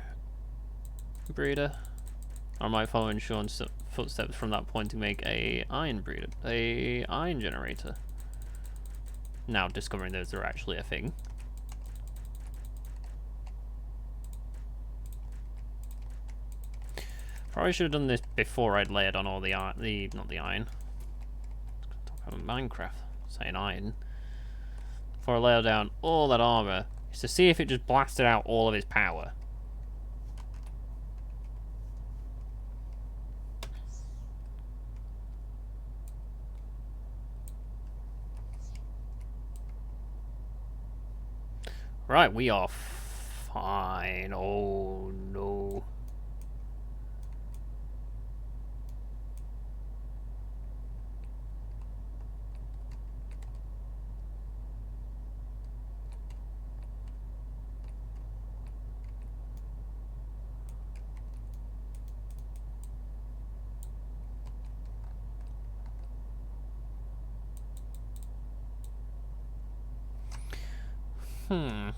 breeder. I might follow in Sean's footsteps from that point to make a iron breeder, a iron generator. Now discovering those are actually a thing. Probably should have done this before I'd layered on all the iron, not the iron. Talk about Minecraft, saying iron. Before I layer down all that armor, is to see if it just blasted out all of its power. Right, we are fine. Oh no. Hmm.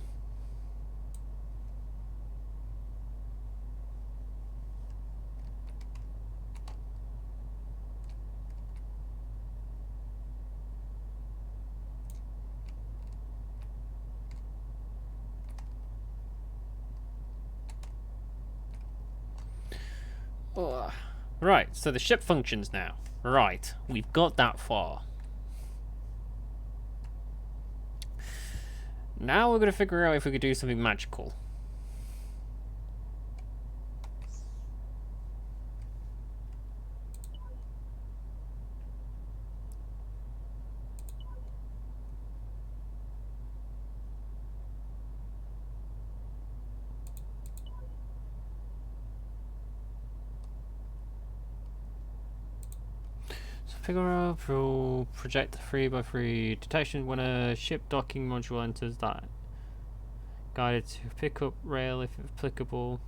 Ugh. Right, so the ship functions now. Right, we've got that far. Now we're going to figure out if we could do something magical. So figure out through project 3x3 detection when a ship docking module enters that. Guided to pick up rail if applicable.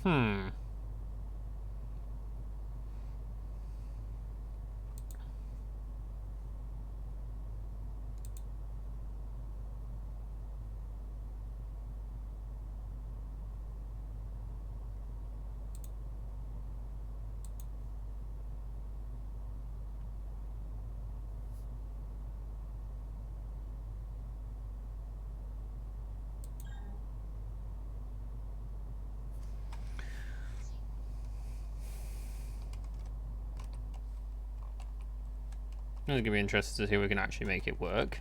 Hmm. It's going to be interesting to see if we can actually make it work.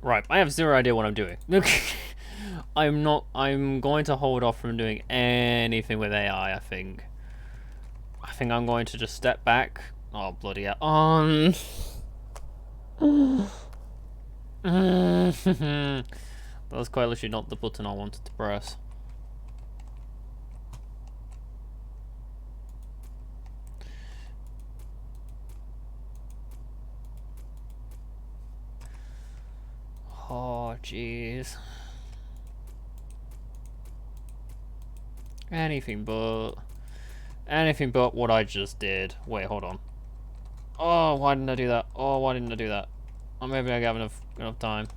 Right, I have zero idea what I'm doing. I'm going to hold off from doing anything with AI, I think. I think I'm going to just step back. Oh, bloody hell. That was quite literally not the button I wanted to press. Oh, jeez. Anything but what I just did. Wait, hold on. Oh, why didn't I do that? Oh, why didn't I do that? Oh, maybe I have enough time.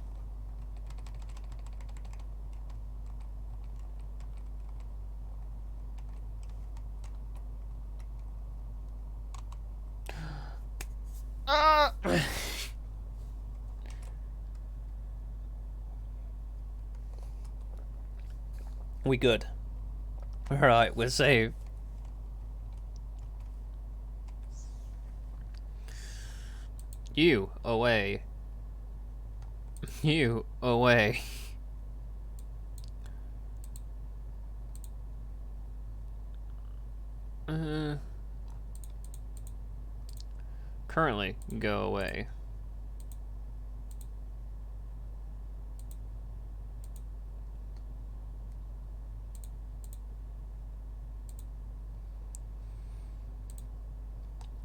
Ah! We good. Alright, we're safe. You away. You away. Currently, go away.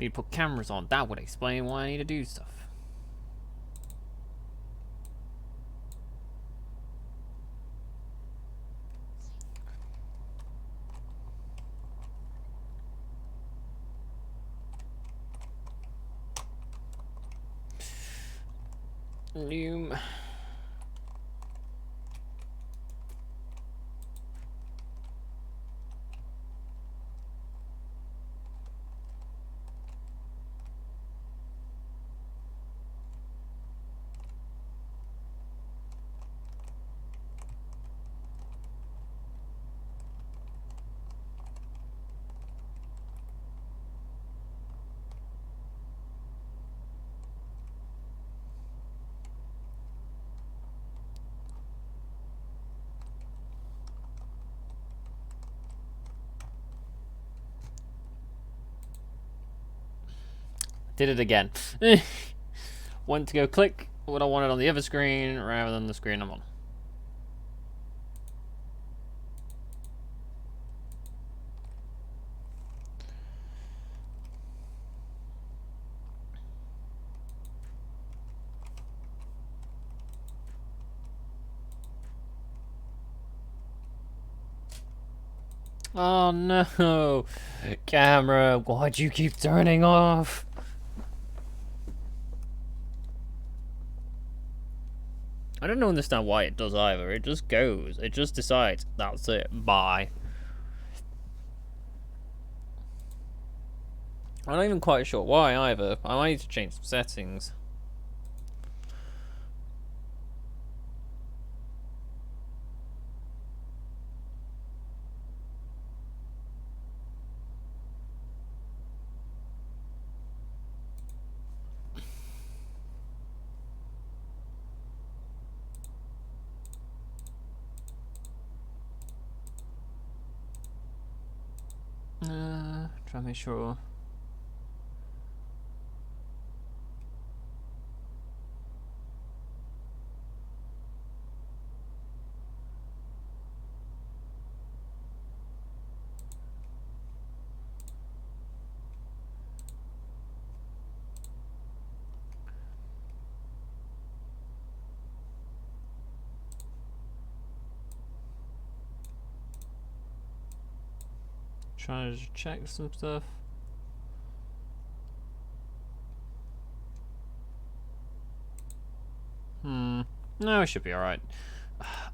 Need to put cameras on. That would explain why I need to do stuff. Loom. Did it again. Went to go click what I wanted on the other screen rather than the screen I'm on. Oh no! Camera, why'd you keep turning off? I don't understand why it does either. It just goes. It just decides. That's it. Bye. I'm not even quite sure why either. I might need to change some settings. Try to make sure. Trying to check some stuff. No, it should be alright.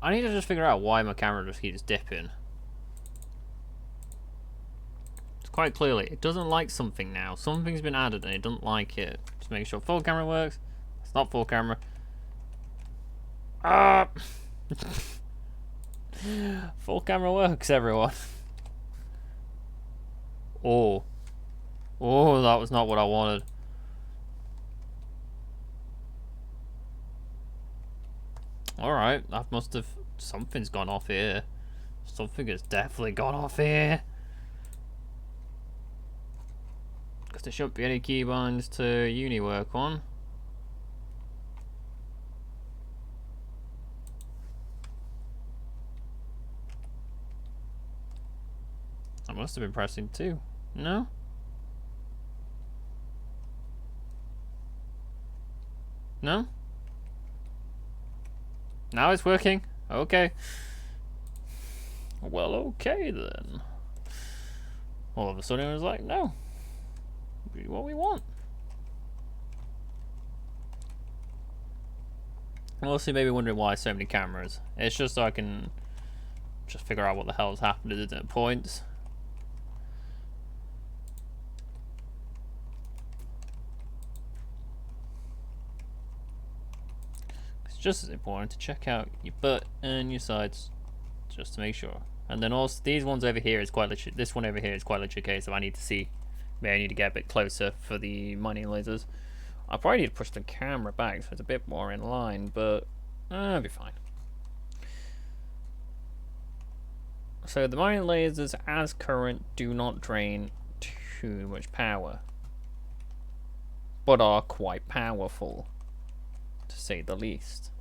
I need to just figure out why my camera just keeps dipping. It's quite clearly, it doesn't like something now. Something's been added and it doesn't like it. Just make sure full camera works. It's not full camera. Ah! Full camera works, everyone. Oh. Oh, that was not what I wanted. Alright, that must have... Something's gone off here. Something has definitely gone off here. Because there shouldn't be any keybinds to UniWork on. I must have been pressing 2. No? No? Now it's working? Okay. Well, okay then. All of a sudden it was like, no. Do what we want. I'm also maybe wondering why so many cameras. It's just so I can just figure out what the hell has happened at different points. It's just as important to check out your butt and your sides, just to make sure. And then also these ones over here is quite literally, this one over here is quite literally a case of I need to see, maybe I need to get a bit closer for the mining lasers. I probably need to push the camera back so it's a bit more in line, but I'll be fine. So the mining lasers as current do not drain too much power, but are quite powerful, to say the least.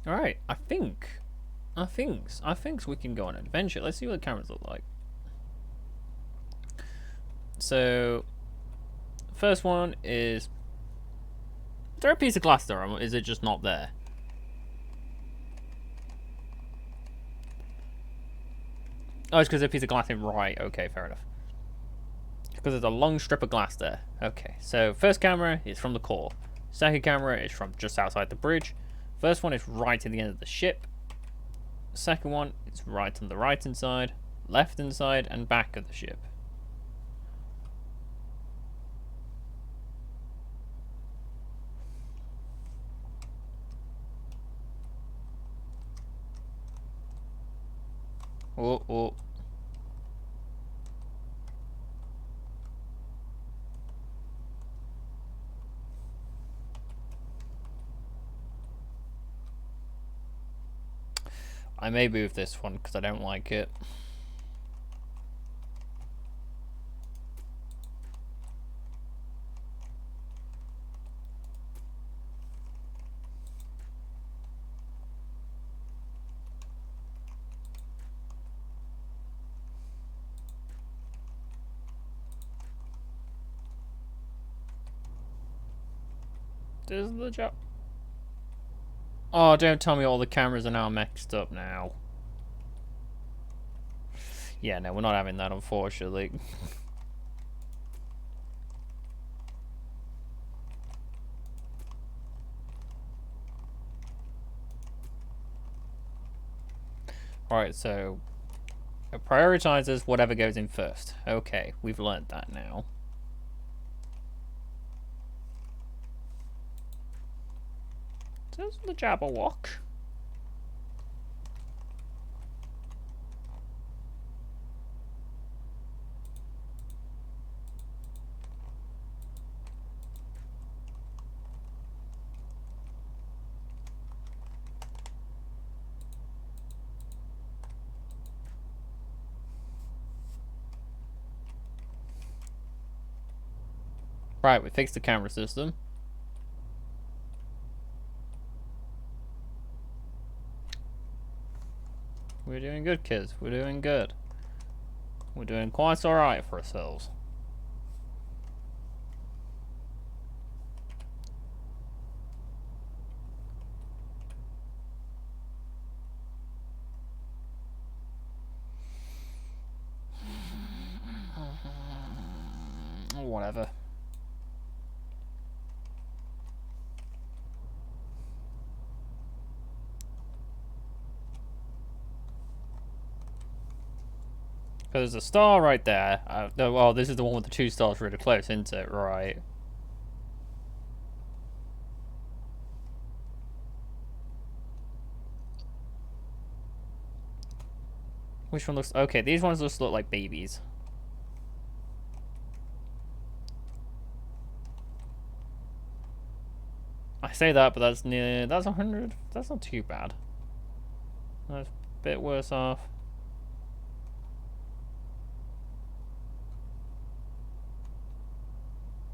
Alright, I think we can go on an adventure. Let's see what the cameras look like. So, first one is there a piece of glass there, or is it just not there? Oh, it's because there's a piece of glass in. Right, okay, fair enough. Because there's a long strip of glass there. Okay, so first camera is from the core. Second camera is from just outside the bridge. First one is right at the end of the ship. Second one is right on the right hand side, left hand side, and back of the ship. Oh, oh. I may move this one because I don't like it. This is the job. Oh, don't tell me all the cameras are now mixed up now. Yeah, no, we're not having that, unfortunately. Alright, so it prioritizes whatever goes in first. Okay, we've learned that now. Does the Jabberwock? Right, we fixed the camera system. We're doing good, kids. We're doing good. We're doing quite alright for ourselves. Whatever. There's a star right there. Well, this is the one with the 2 stars really close, isn't it? Right. Which one looks... Okay, these ones just look like babies. I say that, but that's near... That's 100. That's not too bad. That's a bit worse off.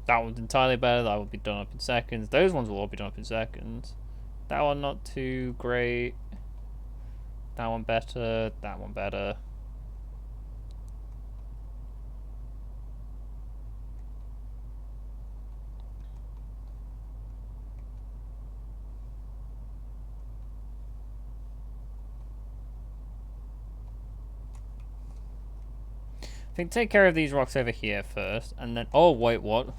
That one's entirely better. That will be done up in seconds. Those ones will all be done up in seconds. That one not too great. That one better. That one better. I think take care of these rocks over here first, and then... Oh, wait, what?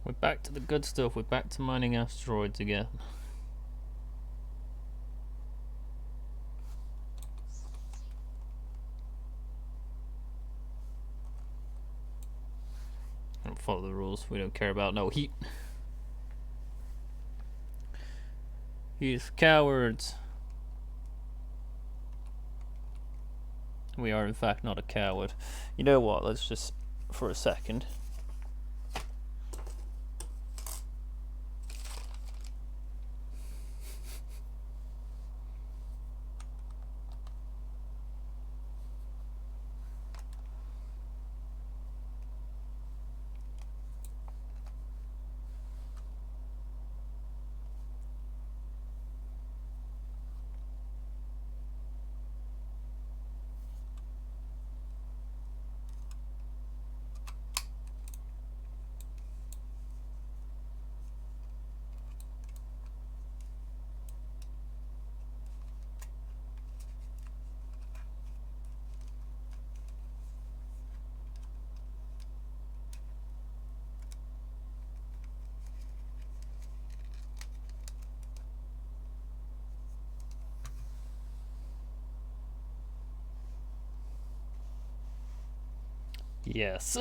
We're back to the good stuff. We're back to mining asteroids again. Don't follow the rules. We don't care about no heat. He's cowards. We are in fact not a coward. You know what? Let's just, for a second. Yes.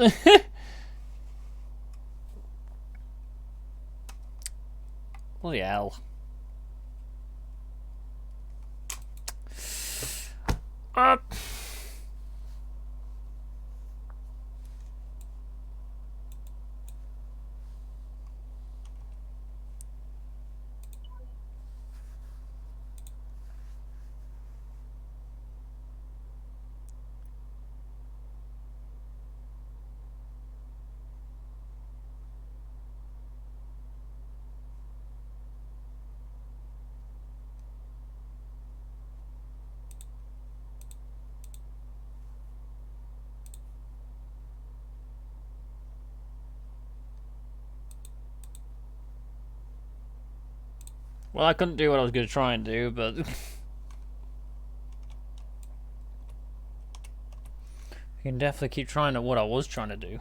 Bloody hell. Well, I couldn't do what I was going to try and do, but you can definitely keep trying at what I was trying to do.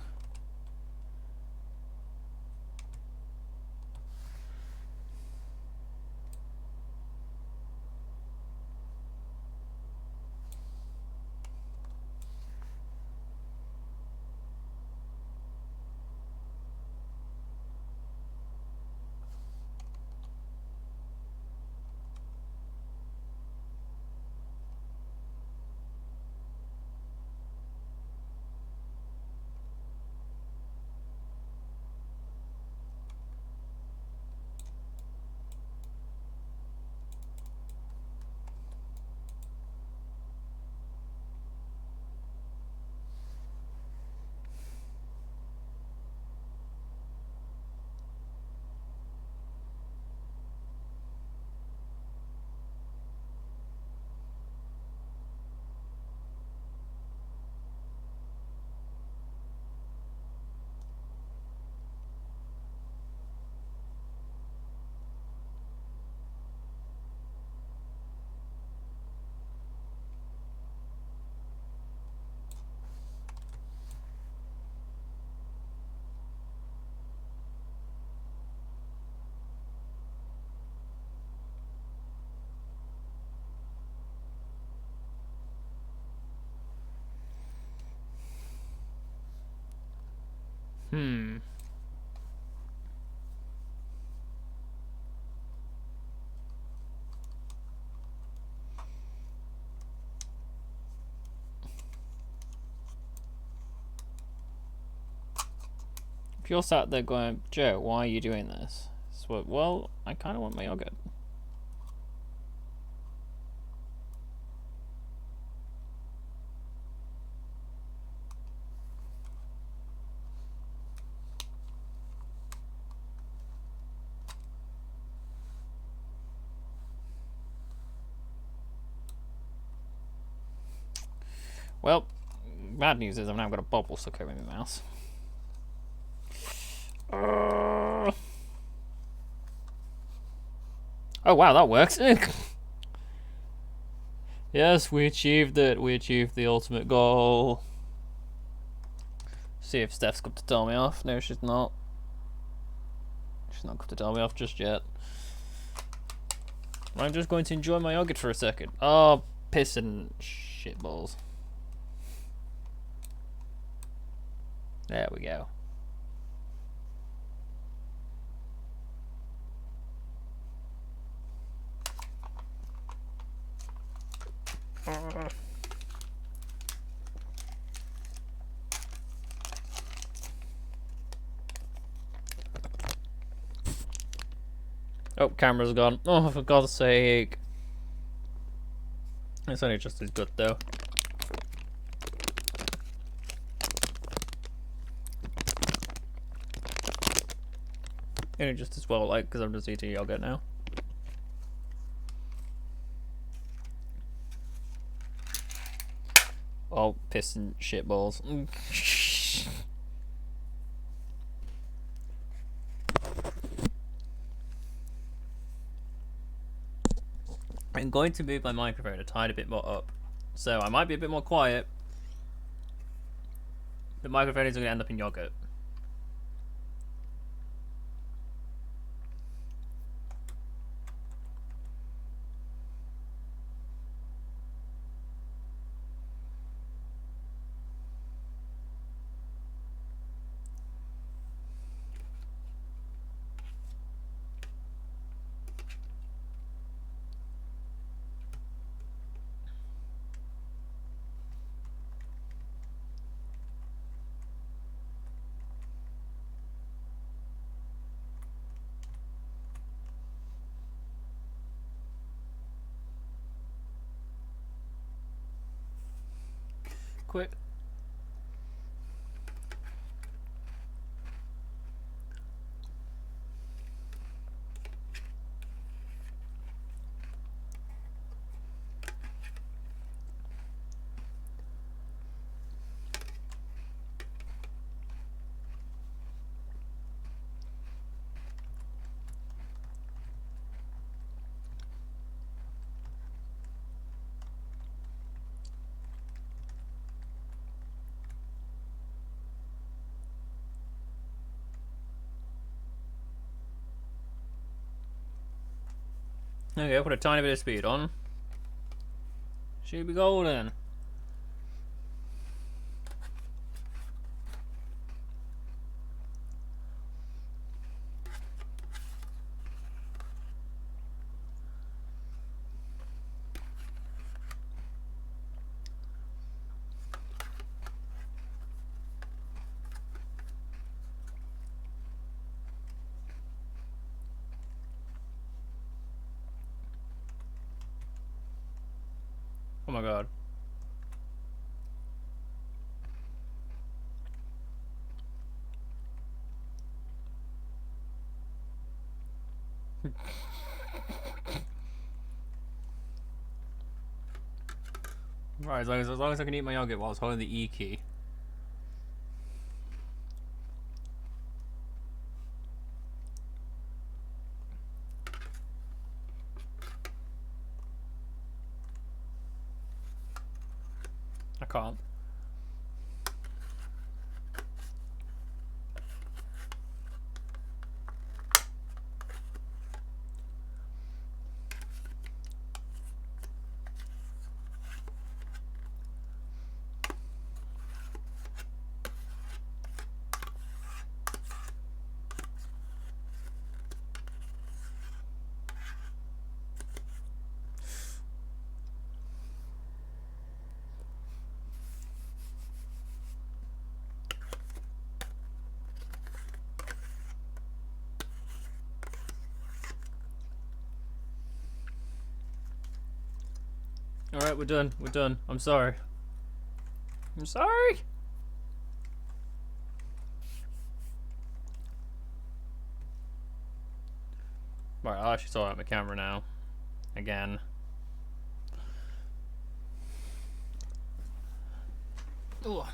If you're sat there going, Joe, why are you doing this? So, well, I kind of want my yogurt. Well, bad news is I've now got a bubble stuck over my mouse. Oh wow, that works. Yes, we achieved it. We achieved the ultimate goal. See if Steph's got to tell me off. No, she's not. She's not going to tell me off just yet. I'm just going to enjoy my yogurt for a second. Oh, piss and shitballs. There we go. Oh, camera's gone. Oh, for God's sake. It's only just as good, though. Only just as well, like, because I'm just eating yogurt now. Oh, piss and shitballs. I'm going to move my microphone a tiny bit more up. So I might be a bit more quiet. The microphone is going to end up in yogurt. Quick. Okay, I'll put a tiny bit of speed on. Should be golden. Oh my god. Right, as long as I can eat my yogurt while I was holding the E key. I can't. Alright, we're done. We're done. I'm sorry. I'm sorry! Right, I'll actually sort out my camera now. Again. Ugh.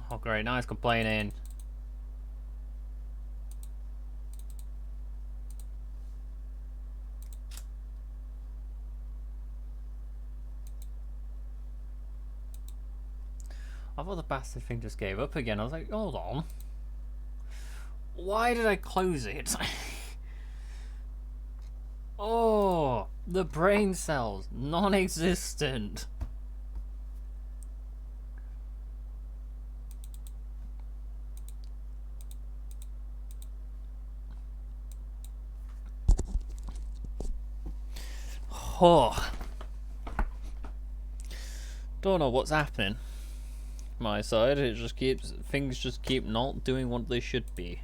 Oh, great. Now he's complaining. I thought the bastard thing just gave up again. I was like, hold on. Why did I close it? Oh, the brain cells. Non-existent. Oh. Don't know what's happening. My side, it just keeps, things just keep not doing what they should be.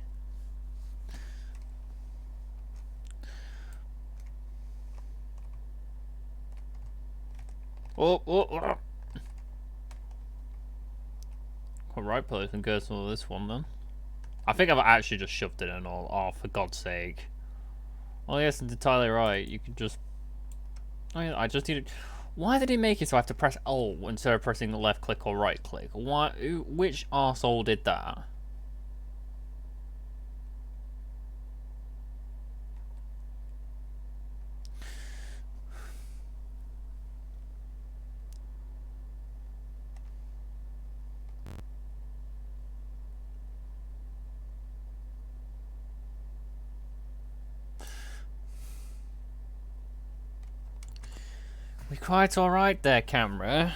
Oh. Right place and go to this one then. I think I've actually just shoved it in all. Oh, for God's sake. Oh yes, it's entirely right. You can just... Oh, yeah, I just need to... Why did he make it so I have to press O instead of pressing the left click or right click? Why? Which arsehole did that? We're quite alright there, camera.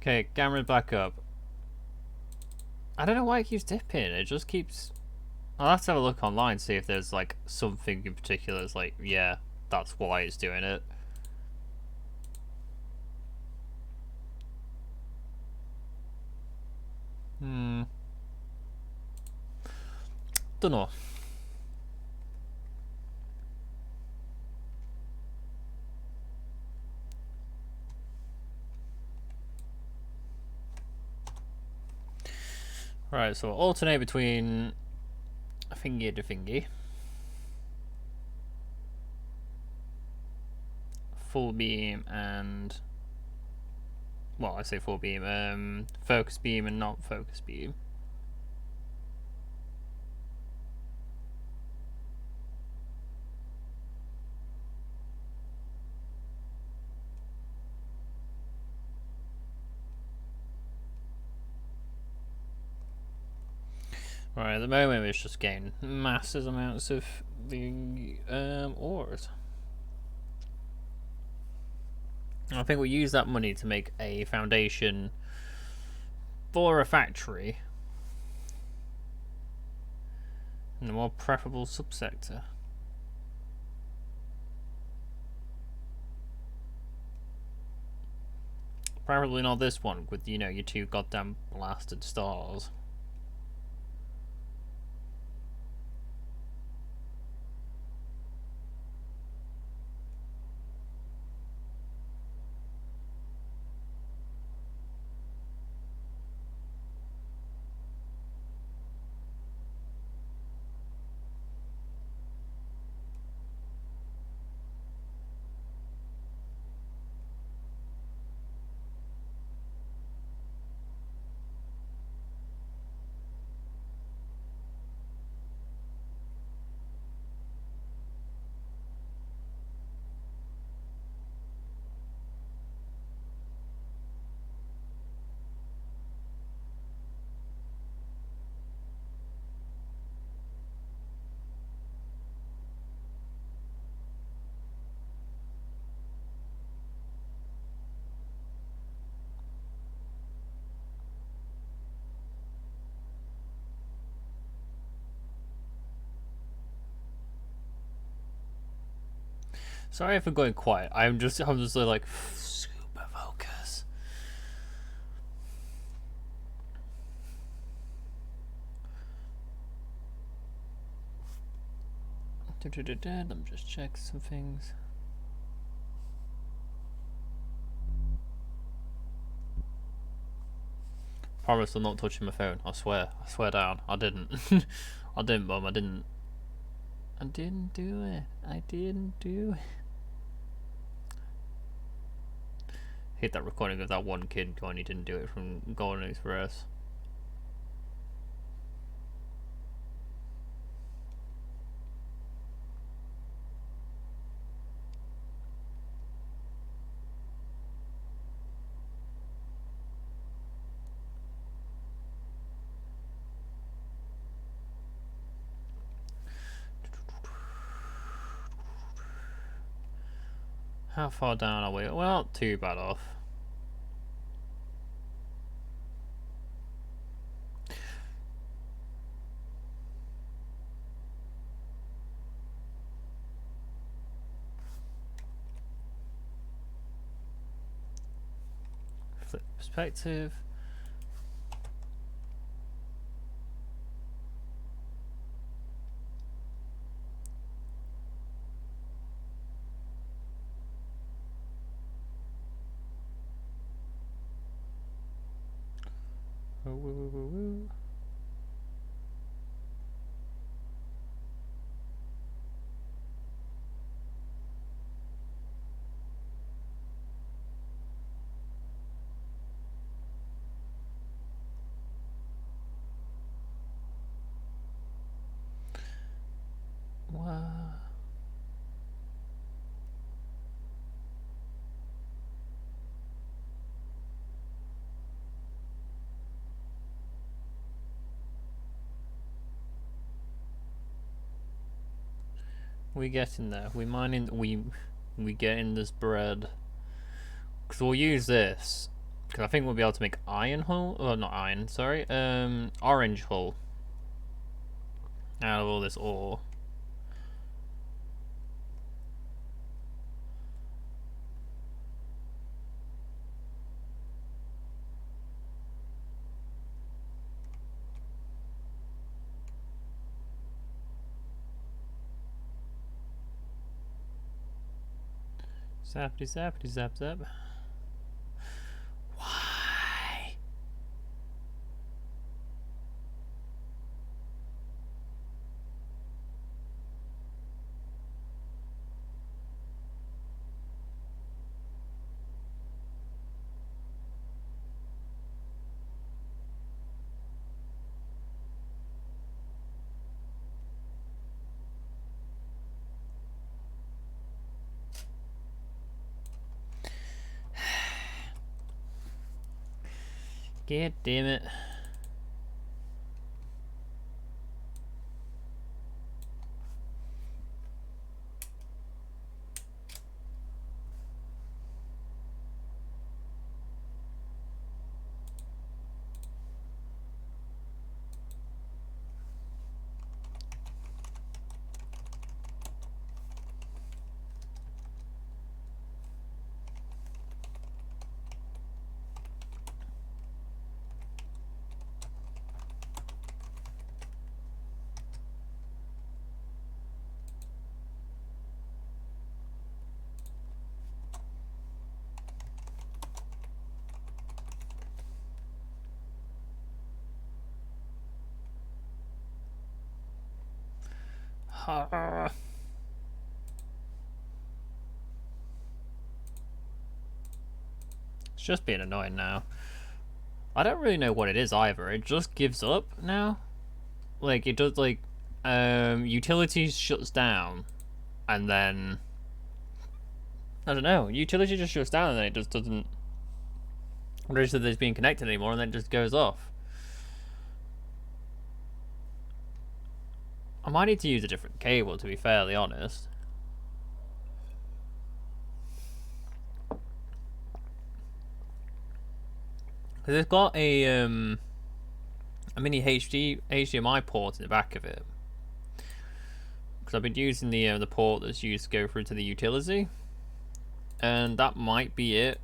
Okay, camera's back up. I don't know why it keeps dipping. It just keeps... I'll have to have a look online, see if there's like something in particular that's like, yeah, that's why it's doing it. Don't know. Right, so alternate between thingy to thingy. Full beam and... Well, I say full beam. Focus beam and not focus beam. Right, at the moment it's just getting massive amounts of the ores. And I think we'll use that money to make a foundation for a factory in a more preferable subsector. Probably not this one with, you know, your two goddamn blasted stars. Sorry if I'm going quiet. I'm just like super focus. Let me just check some things. Promise I'm not touching my phone. I swear. I swear down. I didn't. I didn't, Mum. I didn't. I didn't do it. I didn't do it. Hit that recording of that one kid going he didn't do it from Golden Express. How far down are we? Well, not too bad off. Flip perspective. Wow. We getting there. We mining. We getting this bread. Cause we'll use this. Cause I think we'll be able to make iron hull. Oh, not iron. Sorry. Orange hull. Out of all this ore. Zappity zappity zap zap. Why? God damn it. It's just being annoying now. I don't really know what it is either. It just gives up now. Like it does. Like utilities shuts down, and then I don't know. Utility just shuts down, and then it just doesn't register that it's being connected anymore, and then it just goes off. I might need to use a different cable, to be fairly honest. Because it's got a mini HDMI port in the back of it. because I've been using the port that's used to go through to the utility, and that might be it.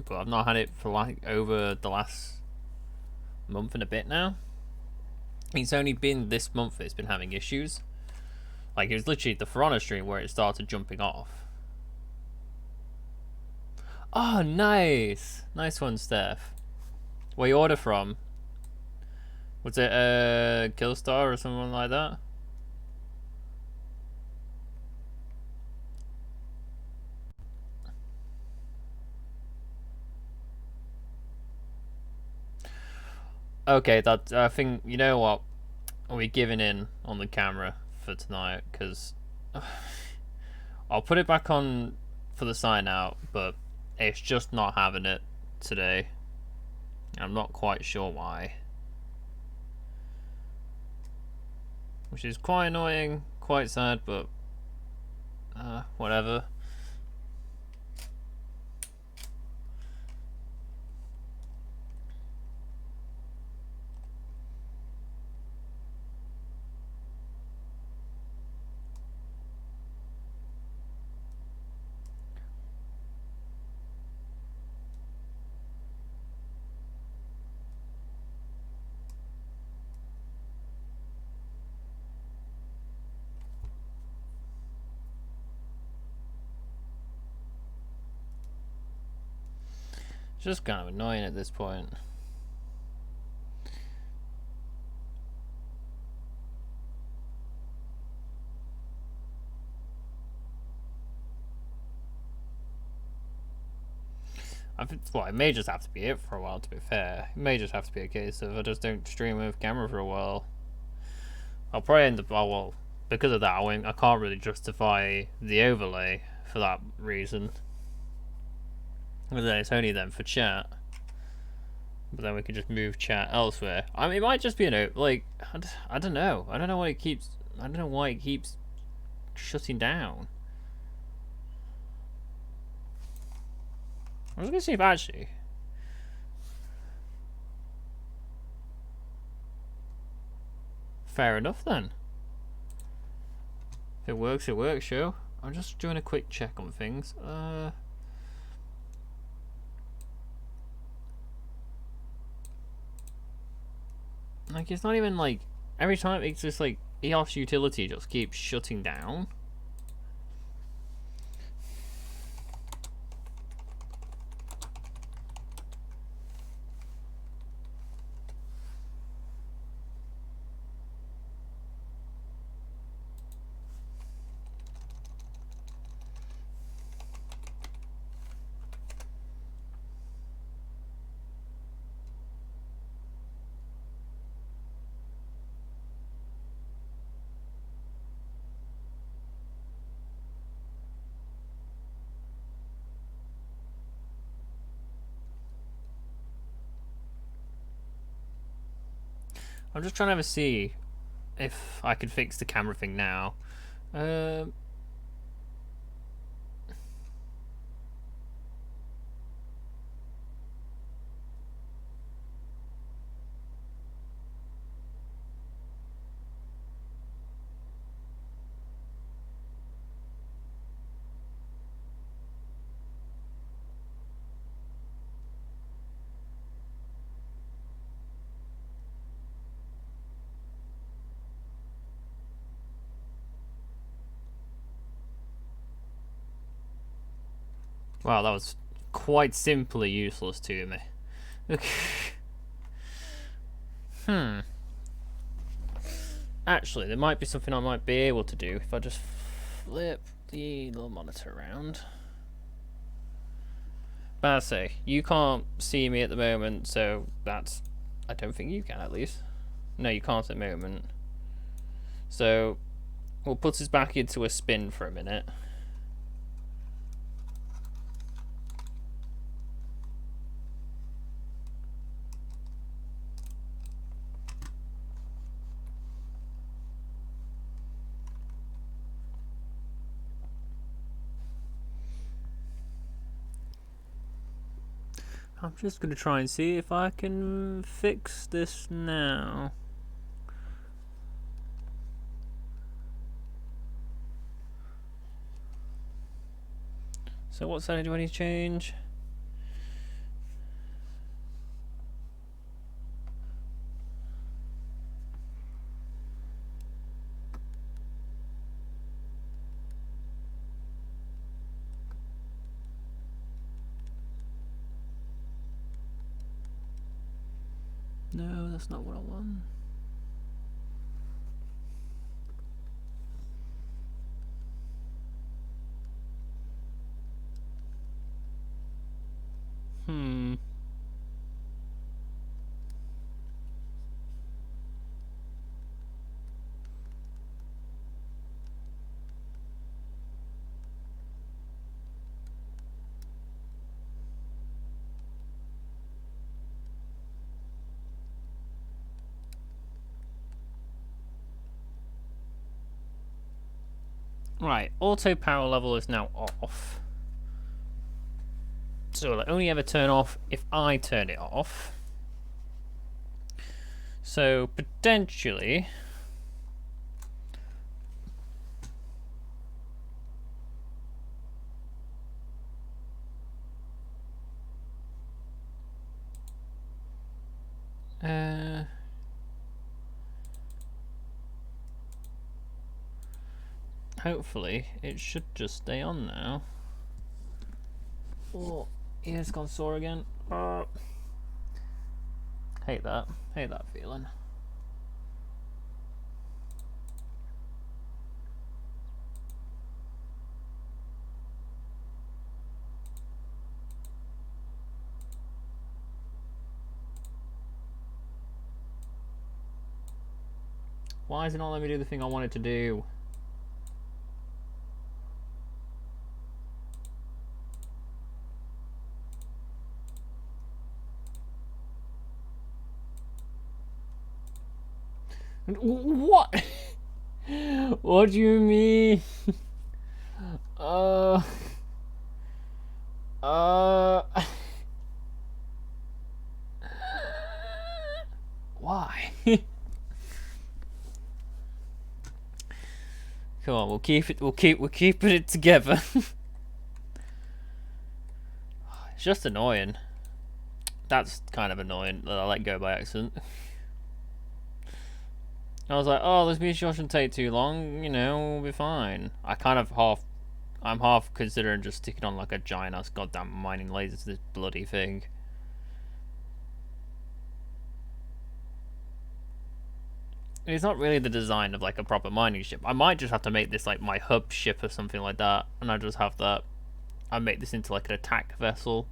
But I've not had it for like over the last month and a bit now. It's only been this month it's been having issues. Like, it was literally the For Honor stream where it started jumping off. Oh, nice! Nice one, Steph. Where you order from? Was it Killstar or someone like that? Okay, that I think, you know what? We're giving in on the camera for tonight, because I'll put it back on for the sign out, but it's just not having it today. I'm not quite sure why. Which is quite annoying, quite sad, but whatever. It's just kind of annoying at this point. I think, well, it may just have to be it for a while, to be fair. It may just have to be a case of I just don't stream with camera for a while. I'll probably end up, oh, well, because of that, I can't really justify the overlay for that reason. But then it's only then for chat. But then we can just move chat elsewhere. I mean, it might just be like, I don't know. I don't know why it keeps shutting down. I was gonna see if actually. Fair enough then. If it works, it works, sure. I'm just doing a quick check on things. Like, it's not even like, every time it's just like, EOS utility just keeps shutting down. I'm just trying to have a see if I could fix the camera thing now. Wow, that was quite simply useless to me. Actually, there might be something I might be able to do if I just flip the little monitor around. But I say, you can't see me at the moment, so that's... I don't think you can, at least. No, you can't at the moment. So, we'll put us back into a spin for a minute. I'm just going to try and see if I can fix this now. So what setting do I need to change? No, that's not what I want. Right, auto power level is now off. So it'll only ever turn off if I turn it off. So potentially... hopefully it should just stay on now. Oh, ears gone sore again. Hate that feeling. Why is it not letting me do the thing I wanted to do? What? What do you mean? Why? Come on, we're keeping it together. It's just annoying. That's kind of annoying that I let go by accident. I was like, oh, this mission shouldn't take too long, you know, we'll be fine. I'm half considering just sticking on like a giant ass goddamn mining laser to this bloody thing. It's not really the design of like a proper mining ship. I might just have to make this like my hub ship or something like that, and I just have that. I make this into like an attack vessel.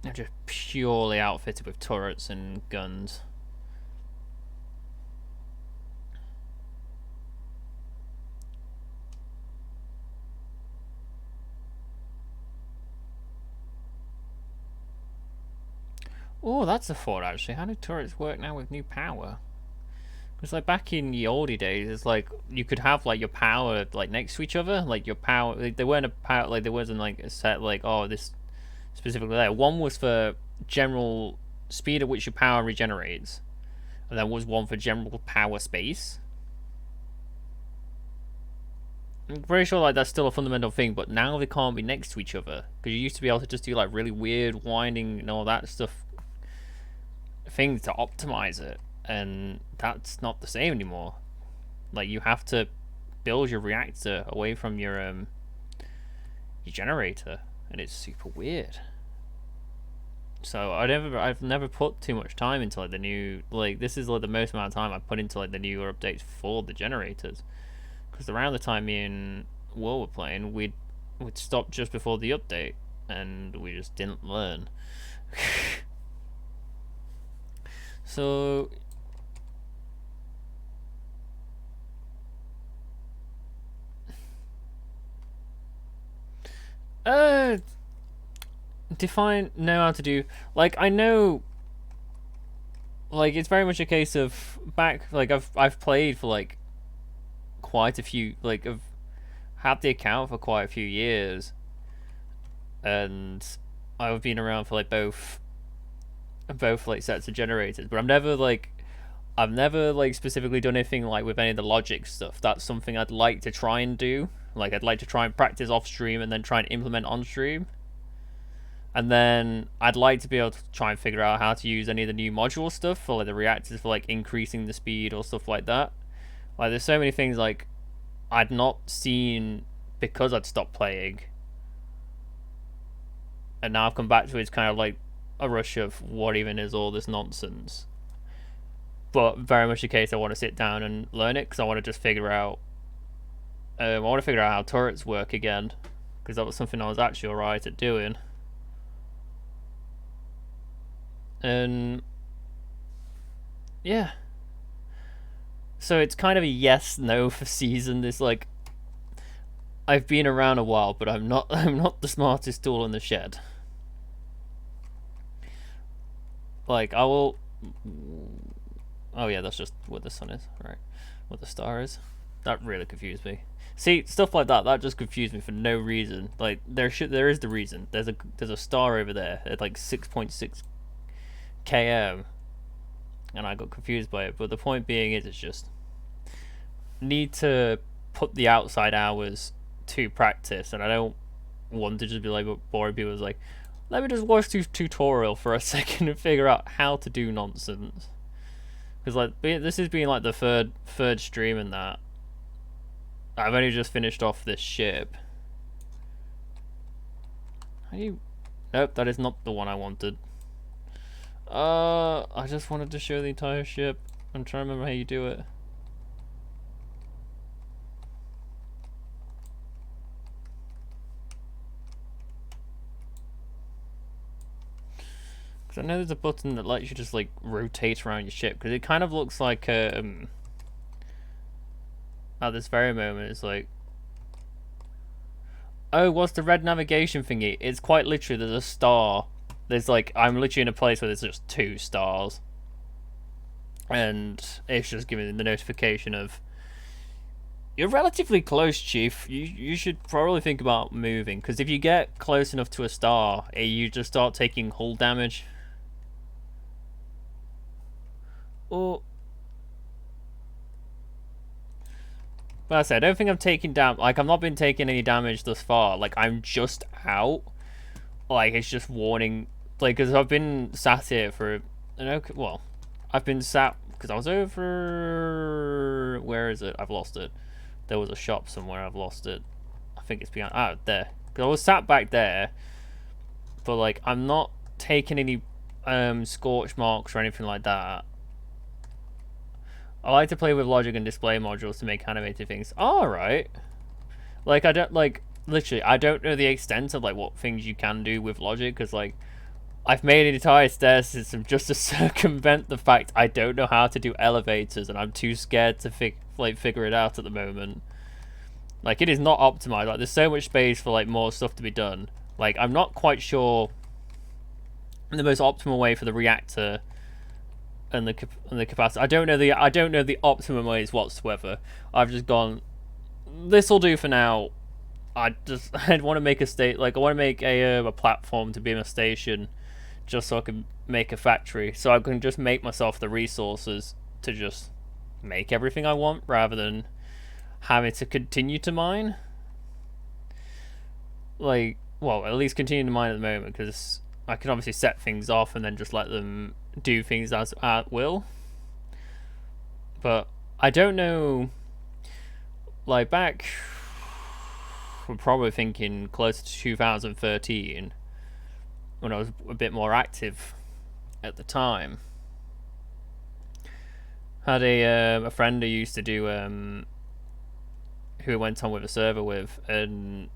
And just purely outfitted with turrets and guns. Oh, that's a thought actually. How do turrets work now with new power? Because like back in the oldie days, it's like you could have like your power like next to each other. Like your power, like, they weren't a power, like there wasn't like a set like, oh, this specifically there. One was for general speed at which your power regenerates, and there was one for general power space. I'm pretty sure like that's still a fundamental thing, but now they can't be next to each other because you used to be able to just do like really weird winding and all that stuff things to optimize it, and that's not the same anymore. Like you have to build your reactor away from your generator, and it's super weird. So I've never put too much time into like the new, like this is like the most amount of time I put into like the newer updates for the generators, because around the time me and Will were playing, we'd stop just before the update, and we just didn't learn. So know how to do, like I know, like it's very much a case of back, like I've played for like quite a few, like I've had the account for quite a few years, and I've been around for like both like sets of generators, but I've never like specifically done anything like with any of the logic stuff. That's something I'd like to try and do, Like, I'd like to try and practice off stream and then try and implement on stream. And then I'd like to be able to try and figure out how to use any of the new module stuff for like the reactors for like increasing the speed or stuff like that. Like, there's so many things like I'd not seen because I'd stopped playing, and now I've come back to it. It's kind of like a rush of what even is all this nonsense. But very much the case, I want to sit down and learn it because I want to just figure out. I want to figure out how turrets work again, because that was something I was actually alright at doing. And yeah, so it's kind of a yes no for season. This like, I've been around a while, but I'm not the smartest tool in the shed. Like, I will. Oh yeah, that's just what the sun is, right? What the star is. That really confused me. See, stuff like that just confused me for no reason. Like, there is the reason. There's a star over there at like 6.6 km, and I got confused by it. But the point being is, it's just need to put the outside hours to practice, and I don't want to just be like boring people. Is like, let me just watch the tutorial for a second and figure out how to do nonsense. Because like, this has been like the third stream in that. I've only just finished off this ship. How do you... Nope, that is not the one I wanted. I just wanted to show the entire ship. I'm trying to remember how you do it. Because I know there's a button that lets you just like rotate around your ship. Because it kind of looks like at this very moment, it's like, oh, what's the red navigation thingy? It's quite literally, there's a star. There's like, I'm literally in a place where there's just 2 stars. And it's just giving the notification of, you're relatively close, Chief. You should probably think about moving. Because if you get close enough to a star, you just start taking hull damage. Or... But I said, I don't think I'm taking down. Like, I've not been taking any damage thus far. Like, I'm just out. Like, it's just warning. Like, because I've been sat here for. Well, I've been sat because I was over. Where is it? I've lost it. There was a shop somewhere. I've lost it. I think it's behind. Ah, there. Because I was sat back there. But like, I'm not taking any scorch marks or anything like that. I like to play with logic and display modules to make animated things. Alright. Like, I don't, like, literally, I don't know the extent of, like, what things you can do with logic, because, like, I've made an entire stair system just to circumvent the fact I don't know how to do elevators, and I'm too scared to, figure it out at the moment. Like, it is not optimized. Like, there's so much space for, like, more stuff to be done. Like, I'm not quite sure the most optimal way for the reactor and the capacity. I don't know the optimum ways whatsoever. I've just gone, this will do for now. I want to make a I want to make a platform to be a station, just so I can make a factory, so I can just make myself the resources to just make everything I want, rather than having to continue to mine. Like, well, at least continue to mine at the moment, because I can obviously set things off and then just let them do things as at will. But I don't know, like, back, we're probably thinking close to 2013, when I was a bit more active at the time. Had a friend who used to do, who went on with a server with, and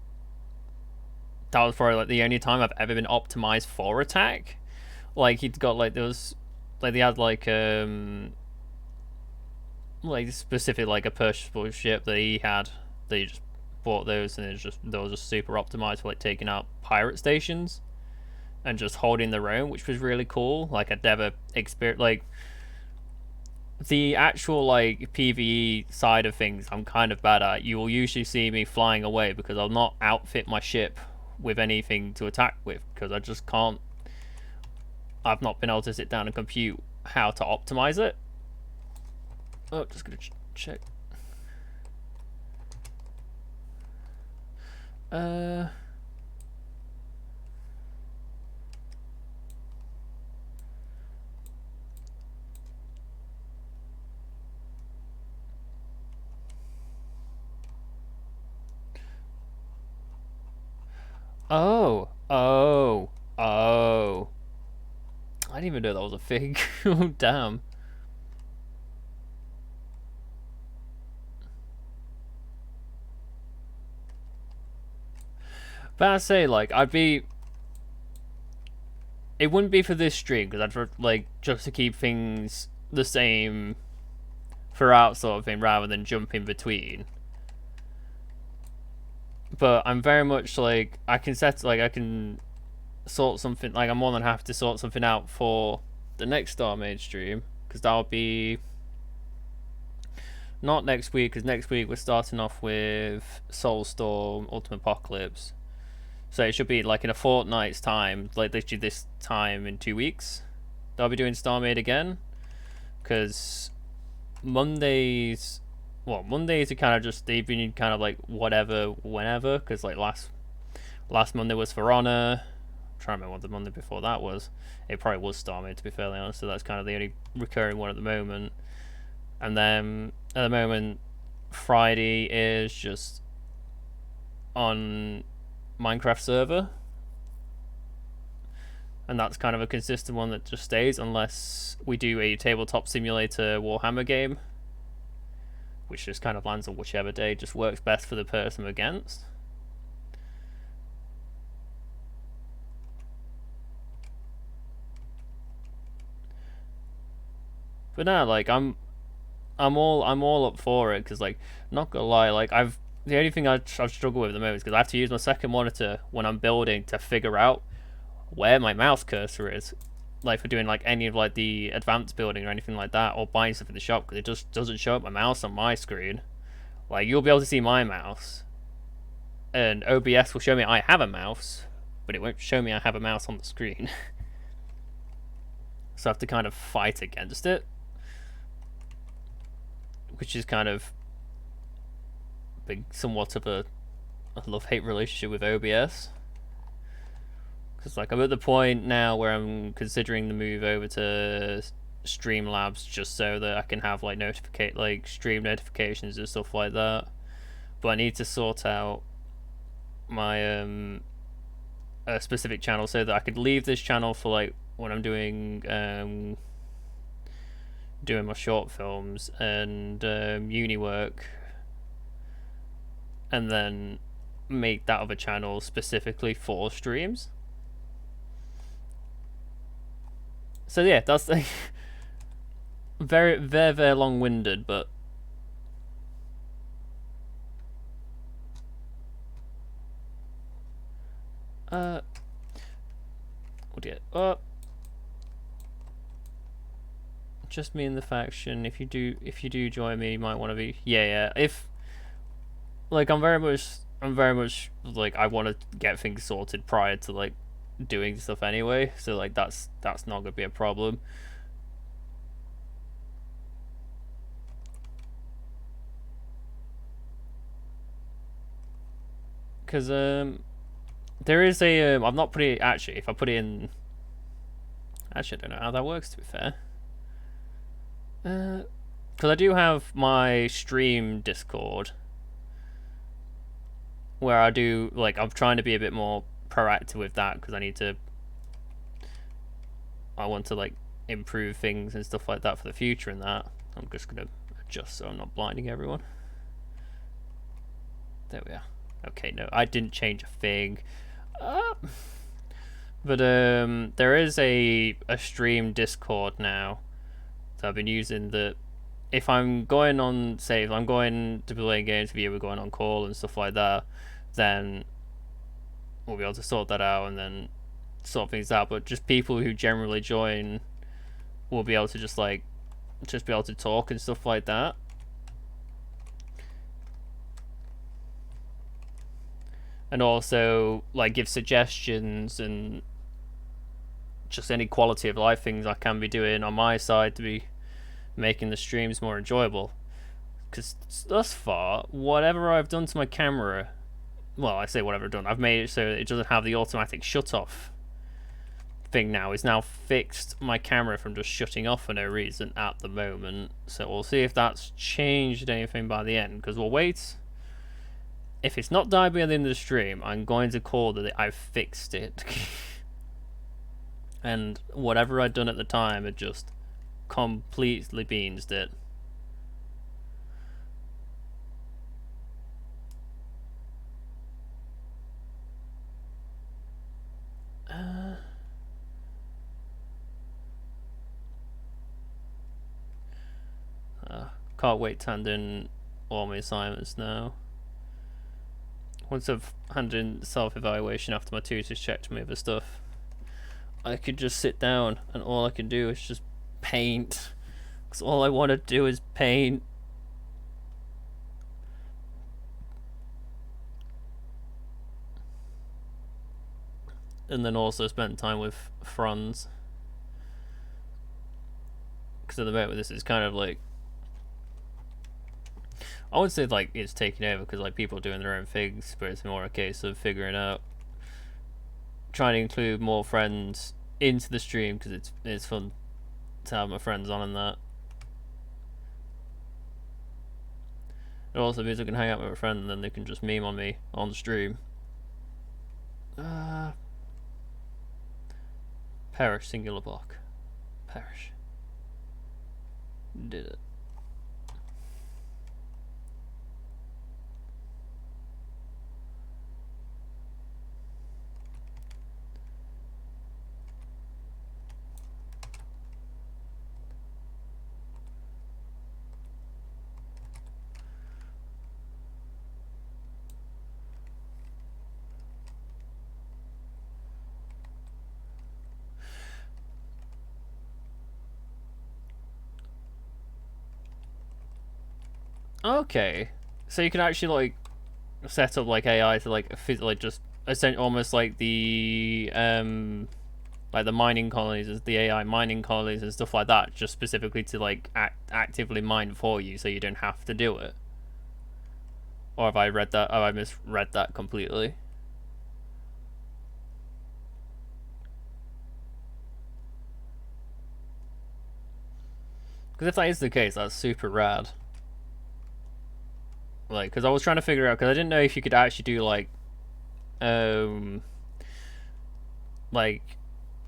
that was probably like the only time I've ever been optimized for attack. Like, he'd got like, there was like, they had like specific, like, a purchasable ship that he had, they just bought those, and they were just super optimized for like taking out pirate stations and just holding their own, which was really cool. Like, I'd never experienced, like, the actual like PvE side of things I'm kind of bad at. You will usually see me flying away because I'll not outfit my ship with anything to attack with, because I just can't. I've not been able to sit down and compute how to optimize it. Oh, just gonna check. Uh. Oh. Oh. Oh. I didn't even know that was a thing. Oh, damn. But I say, like, I'd be. It wouldn't be for this stream because I'd like just to keep things the same throughout, sort of thing, rather than jump in between. But I'm very much like I can sort something, like I'm more than happy to sort something out for the next Starmade stream, because that'll be not next week, because next week we're starting off with Soulstorm Ultimate Apocalypse, so it should be like in a fortnight's time, like literally this time in 2 weeks that I'll be doing Starmade again, because Mondays Mondays are kind of just, they've been kind of like whatever whenever, because like last Monday was For Honor. I'm trying to remember what the Monday before that was. It probably was Starmade, to be fairly honest, so that's kind of the only recurring one at the moment. And then at the moment, Friday is just on Minecraft server, and that's kind of a consistent one that just stays unless we do a tabletop simulator Warhammer game, which just kind of lands on whichever day just works best for the person against. But no, like I'm all up for it, because like, not gonna lie, like the only thing I've struggled with at the moment is because I have to use my second monitor when I'm building to figure out where my mouse cursor is, like for doing like any of like the advanced building or anything like that, or buying stuff in the shop, because it just doesn't show up my mouse on my screen. Like, you'll be able to see my mouse, and OBS will show me I have a mouse, but it won't show me I have a mouse on the screen. So I have to kind of fight against it, which is kind of somewhat of a love-hate relationship with OBS. Because like, I'm at the point now where I'm considering the move over to Streamlabs, just so that I can have like stream notifications and stuff like that. But I need to sort out my a specific channel so that I could leave this channel for like when I'm doing my short films and uni work, and then make that other channel specifically for streams. So yeah, that's like very, very, very long-winded, but what do you just me in the faction. If you do join me, you might want to be, yeah. If like, I'm very much like, I want to get things sorted prior to like doing stuff anyway, so like that's not gonna be a problem. Because there is a I'm not putting it, actually, if I put it in, actually I don't know how that works, to be fair. Because I do have my stream Discord, where I do, like, I'm trying to be a bit more proactive with that, because I want to like improve things and stuff like that for the future, and that I'm just gonna adjust so I'm not blinding everyone. There we are. Okay, no, I didn't change a thing. But there is a stream Discord now that I've been using, that if I'm going on, say if I'm going to be playing games with you, we're going on call and stuff like that, then we'll be able to sort that out and then sort things out. But just people who generally join will be able to just be able to talk and stuff like that. And also like give suggestions and just any quality of life things I can be doing on my side to be making the streams more enjoyable. Because thus far, whatever I've done to my camera, well, I say whatever I've done. I've made it so it doesn't have the automatic shut off thing now. It's now fixed my camera from just shutting off for no reason at the moment. So we'll see if that's changed anything by the end, because we'll wait. If it's not died by the end of the stream, I'm going to call that I've fixed it. And whatever I'd done at the time had just completely beansed it. Can't wait to hand in all my assignments now. Once I've handed in self-evaluation after my tutors checked me for stuff, I could just sit down and all I can do is just paint. Because all I want to do is paint. And then also spend time with friends. Because at the moment this is kind of like, I would say like it's taking over because like people are doing their own things, but it's more a case of figuring out, trying to include more friends into the stream because it's fun to have my friends on and that. It also means I can hang out with a friend and then they can just meme on me on the stream. Perish, singular block. Perish. Did it. Okay, so you can actually like set up like AI to like just almost like the mining colonies, the AI mining colonies and stuff like that, just specifically to like actively mine for you, so you don't have to do it. Or have I read that? Oh, I misread that completely. Because if that is the case, that's super rad. Like, because I was trying to figure out, because I didn't know if you could actually do like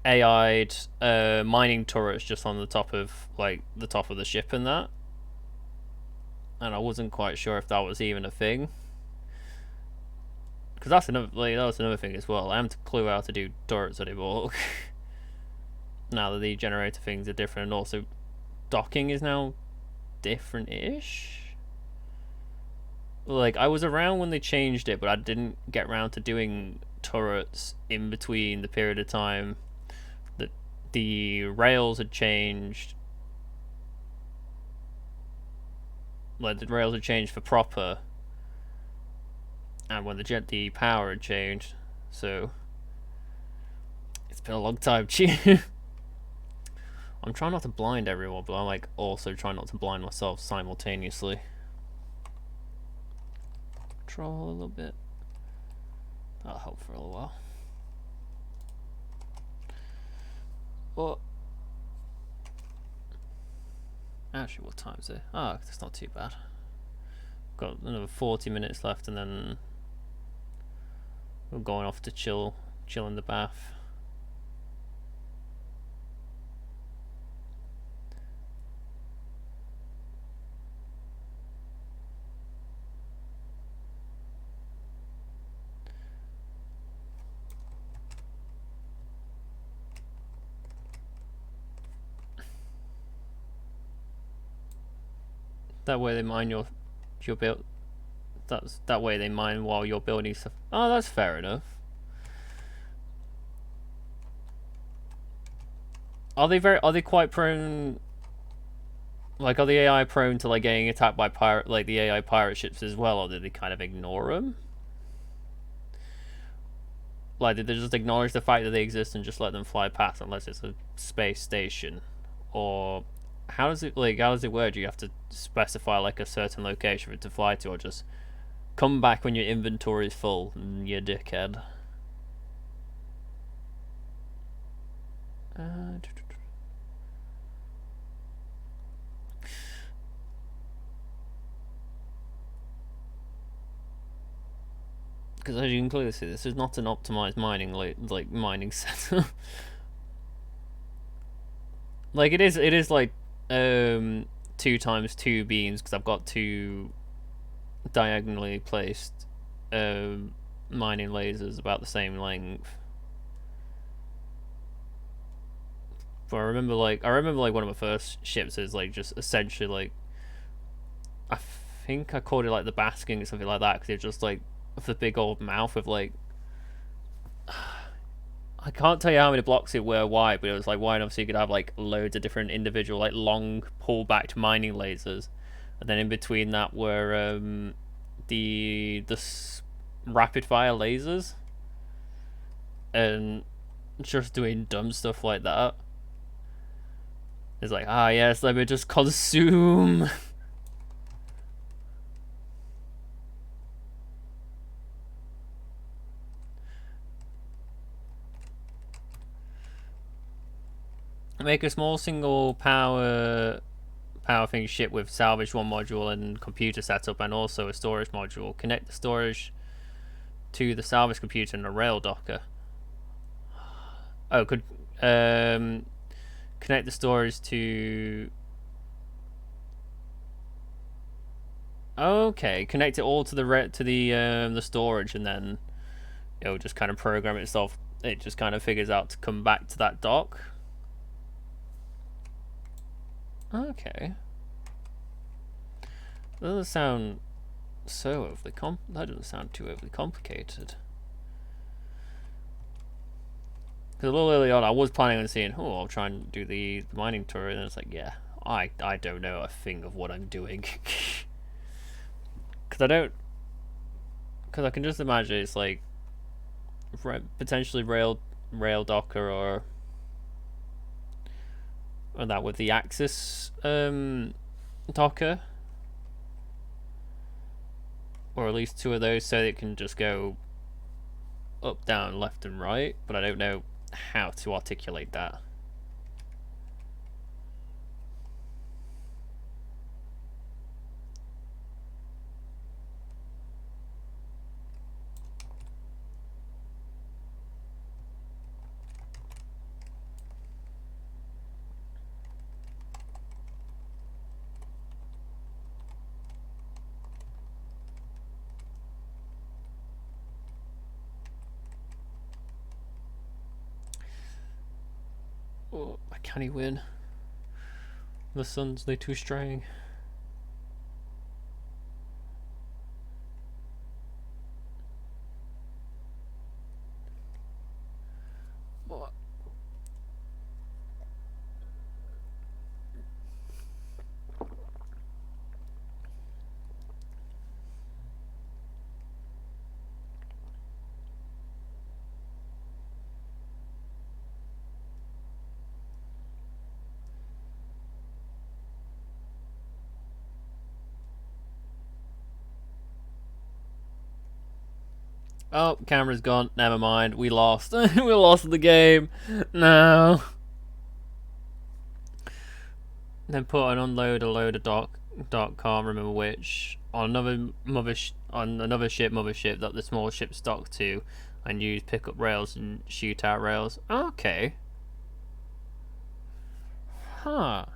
AI'd mining turrets just on the top of like the top of the ship and that, and I wasn't quite sure if that was even a thing. Because that's another that was another thing as well. I haven't a clue how to do turrets anymore. Now that the generator things are different, and also docking is now different-ish. Like, I was around when they changed it, but I didn't get around to doing turrets in between the period of time that the rails had changed. Like, the rails had changed for proper, and when the power had changed. So it's been a long time. I'm trying not to blind everyone, but I'm like also trying not to blind myself simultaneously. Control a little bit. That'll help for a little while. Well, actually, what time is it? Ah, that's not too bad. Got another 40 minutes left, and then we're going off to chill in the bath. That way they mine your build. That way they mine while you're building stuff. Oh, that's fair enough. Are they quite prone? Like, are the AI prone to like getting attacked by the AI pirate ships as well, or did they kind of ignore them? Like, did they just acknowledge the fact that they exist and just let them fly past unless it's a space station, or how does it work? Do you have to specify like a certain location for it to fly to, or just Come back when your inventory is full, you dickhead. Because as you can clearly see, this is not an optimized mining mining setup. Like it is like 2x2 beams because I've got two diagonally placed mining lasers about the same length. But I remember like one of my first ships is like just essentially like I think I called it like the basking or something like that because it's just like the big old mouth with like I can't tell you how many blocks it were wide, but it was like wide enough so you could have like loads of different individual like long pull-backed mining lasers, and then in between that were the rapid fire lasers, and just doing dumb stuff like that. It's like yes, let me just consume. Make a small single power thing ship with salvage one module and computer setup and also a storage module. Connect the storage to the salvage computer and a rail docker. Oh, could connect the storage to. Okay, connect it all to the storage and then it'll just kind of program itself. It just kind of figures out to come back to that dock. Okay. That doesn't sound so overly that doesn't sound too overly complicated. Because a little early on, I was planning on saying, I'll try and do the mining tour, and it's like, yeah, I don't know a thing of what I'm doing. Because I can just imagine it's like potentially rail docker or that with the axis docker, or at least two of those, so it can just go up, down, left, and right. But I don't know how to articulate that. Oh, can he win? The sun's they too straying. What? Oh, camera's gone. Never mind. We lost. We lost the game. No. Then put an unload a load of dock. Can't remember which on another mothership that the small ship's docked to, and use pickup rails and shoot out rails. Okay. Huh.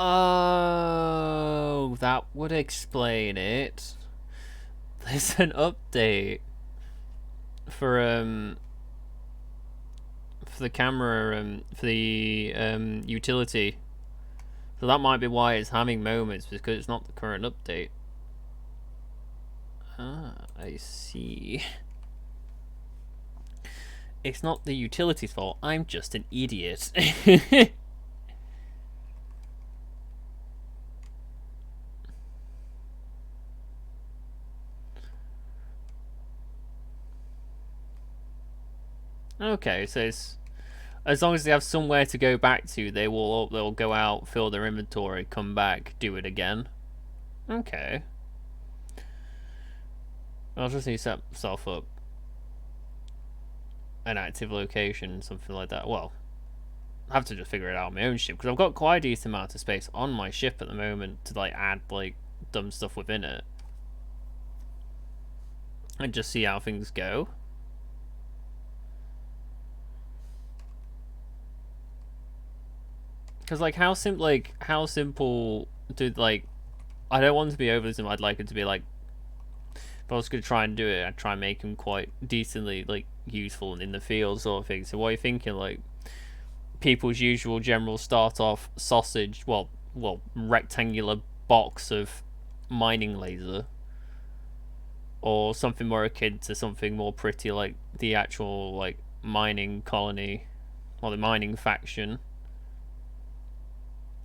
Oh, that would explain it. There's an update for the camera for the utility, so that might be why it's having moments, because it's not the current update. I see. It's not the utility's fault. I'm just an idiot. Okay, so it's as long as they have somewhere to go back to, they'll go out, fill their inventory, come back, do it again. Okay. I'll just need to set myself up an active location, something like that. Well, I have to just figure it out on my own ship because I've got quite a decent amount of space on my ship at the moment to like add like dumb stuff within it and just see how things go. Because like how simple do like I don't want it to be overly simple. I'd like it to be like if I was gonna try and do it, I'd try and make them quite decently like useful and in the field sort of thing. So what are you thinking? Like people's usual general start off sausage, rectangular box of mining laser, or something more akin to something more pretty like the actual like mining colony or the mining faction,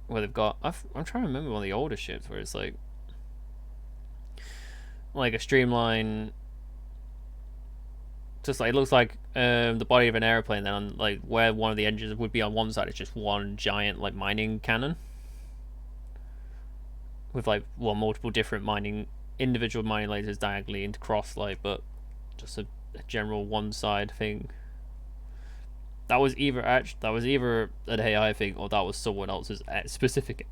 where they've got. I'm trying to remember one of the older ships where it's like a streamline. Just like it looks like the body of an airplane. Then on like where one of the engines would be on one side, it's just one giant like mining cannon with like multiple different individual mining lasers diagonally intercrossed, like, but just a general one side thing. That was either an AI thing or that was someone else's specific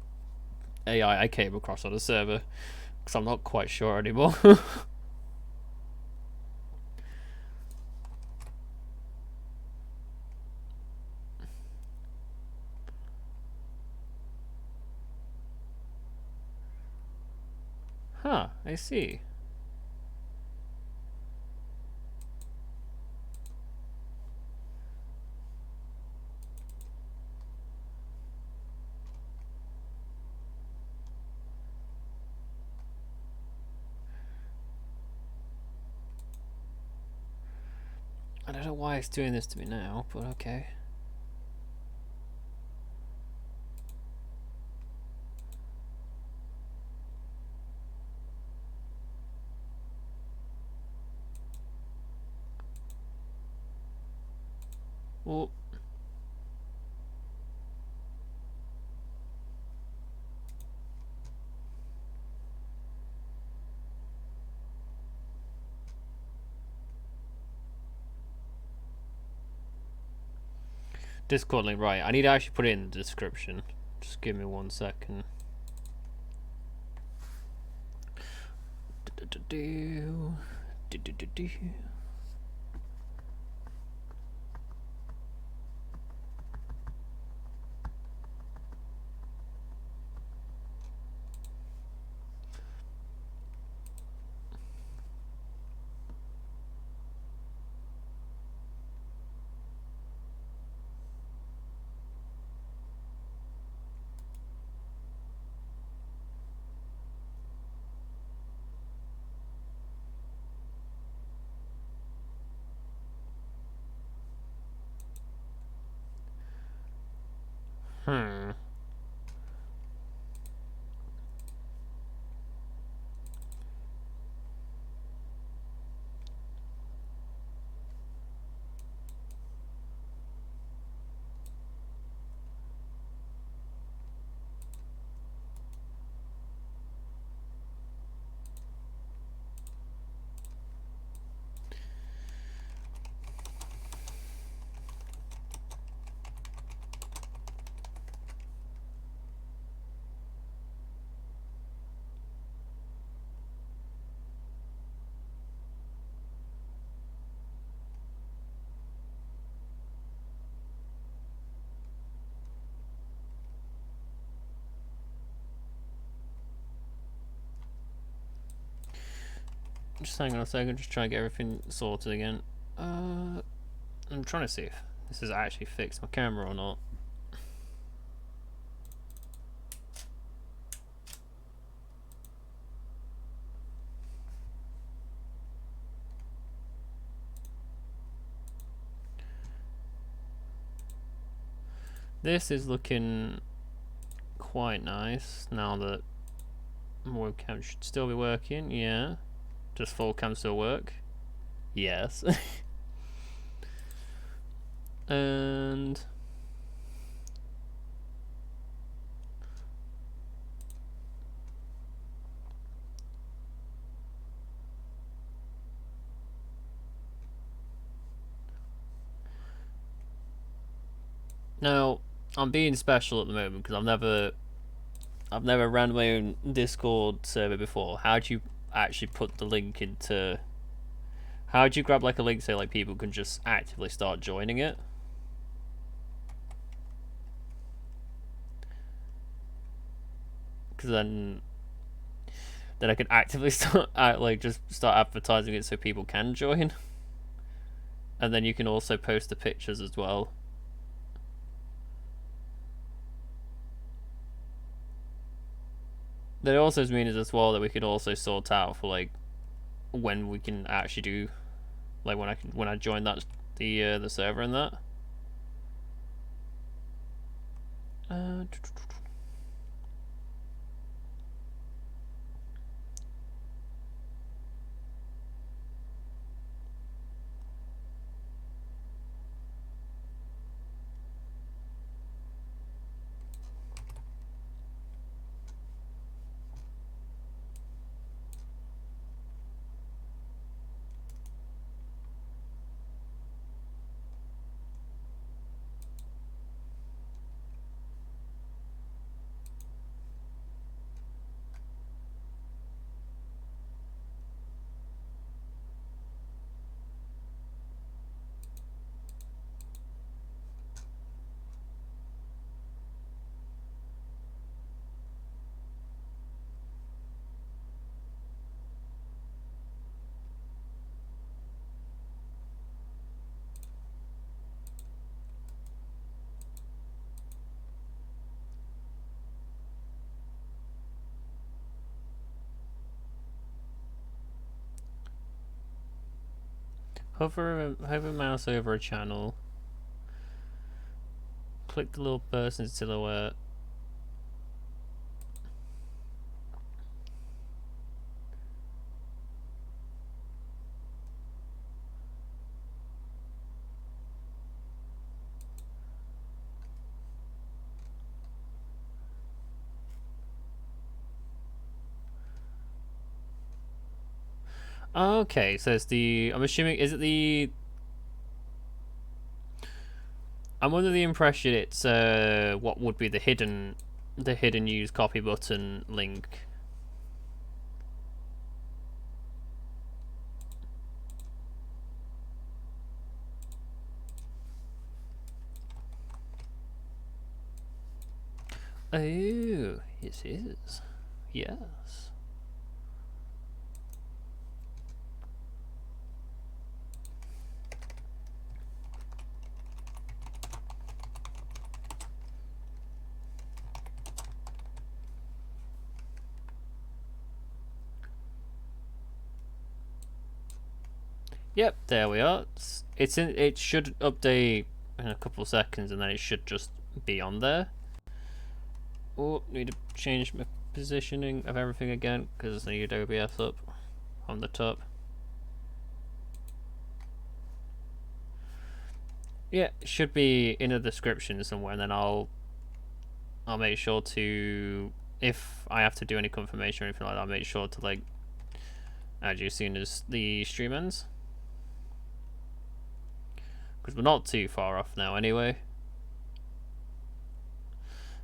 AI I came across on a server because I'm not quite sure anymore. Huh, I see. I don't know why it's doing this to me now, but okay. Well, Discord link, right. I need to actually put it in the description. Just give me 1 second. Hmm. Just hang on a second, just trying to get everything sorted again. I'm trying to see if this has actually fixed my camera or not. This is looking quite nice now that my webcam should still be working. Yeah. Does full cam still work? Yes. And now I'm being special at the moment because I've never ran my own Discord server before. How do you actually put the link into? How do you grab like a link so like people can just actively start joining it? Because then I can actively start just start advertising it so people can join, and then you can also post the pictures as well. That also means as well that we could also sort out for like when we can actually do like when I join that the server and that. Uh, hover mouse over a channel. Click the little person silhouette. Okay, so it's the. I'm assuming is it the. I'm under the impression it's what would be the hidden use copy button link. Oh, it is. Yes. Yep, there we are. It's in. It should update in a couple of seconds, and then it should just be on there. Oh, need to change my positioning of everything again because I need OBS up on the top. Yeah, it should be in the description somewhere, and then I'll make sure to, if I have to do any confirmation or anything like that, I'll make sure to like add you as soon as the stream ends. Because we're not too far off now anyway.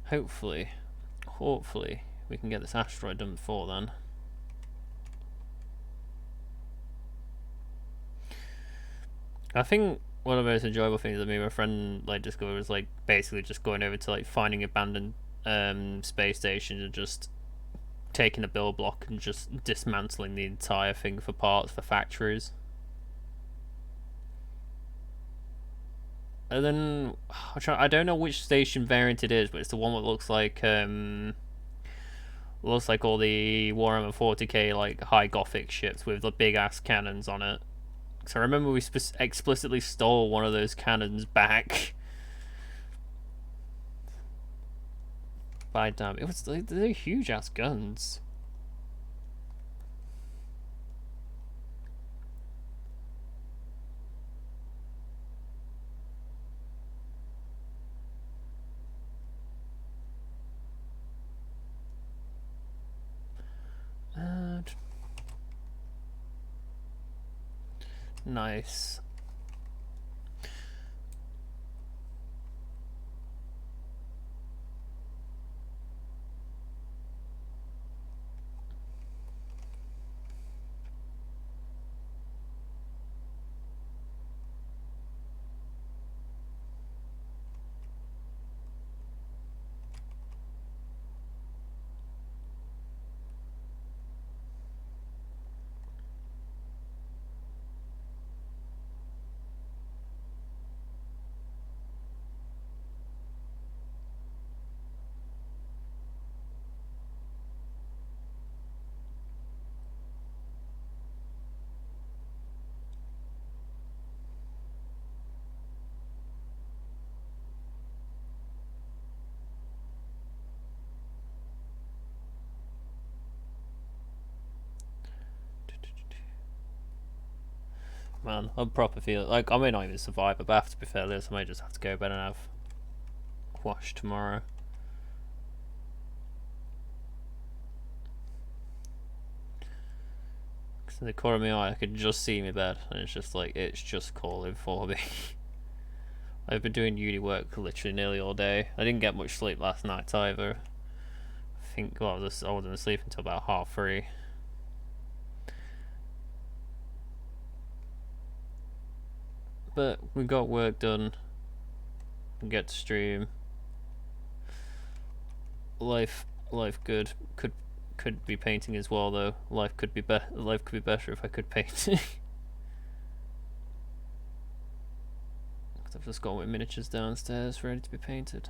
Hopefully we can get this asteroid done before then. I think one of the most enjoyable things that me and my friend like discovered was like basically just going over to like finding abandoned space stations and just taking a build block and just dismantling the entire thing for parts for factories. And then I don't know which station variant it is, but it's the one that looks like all the Warhammer 40k like high gothic ships with the big ass cannons on it. So I remember we explicitly stole one of those cannons back. By damn, it was they're huge ass guns. Nice. Man, I'm proper feeling like I may not even survive a bath, to be fair. This I may just have to go to bed and have wash tomorrow. Because in the corner of my eye, I could just see my bed, and it's just like it's just calling for me. I've been doing uni work literally nearly all day. I didn't get much sleep last night either. I think I wasn't asleep until about 3:30. But we got work done. We get to stream. Life good. Could be painting as well though. Life could be better if I could paint. Because I've just got my miniatures downstairs ready to be painted.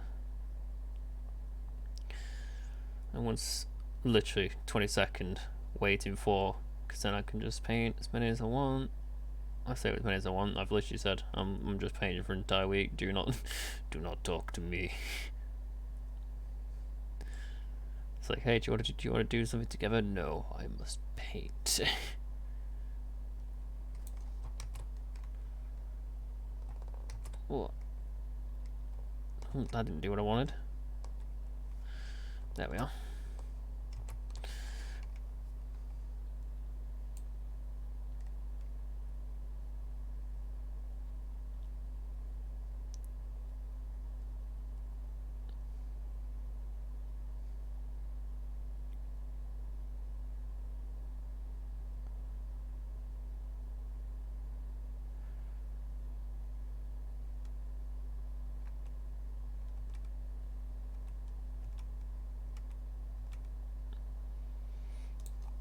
And once, literally 20-second waiting for, because then I can just paint as many as I want. I say as many as I want. I've literally said I'm just painting for an entire week. Do not talk to me. It's like, hey, do you want to do something together? No, I must paint. What? That didn't do what I wanted. There we are.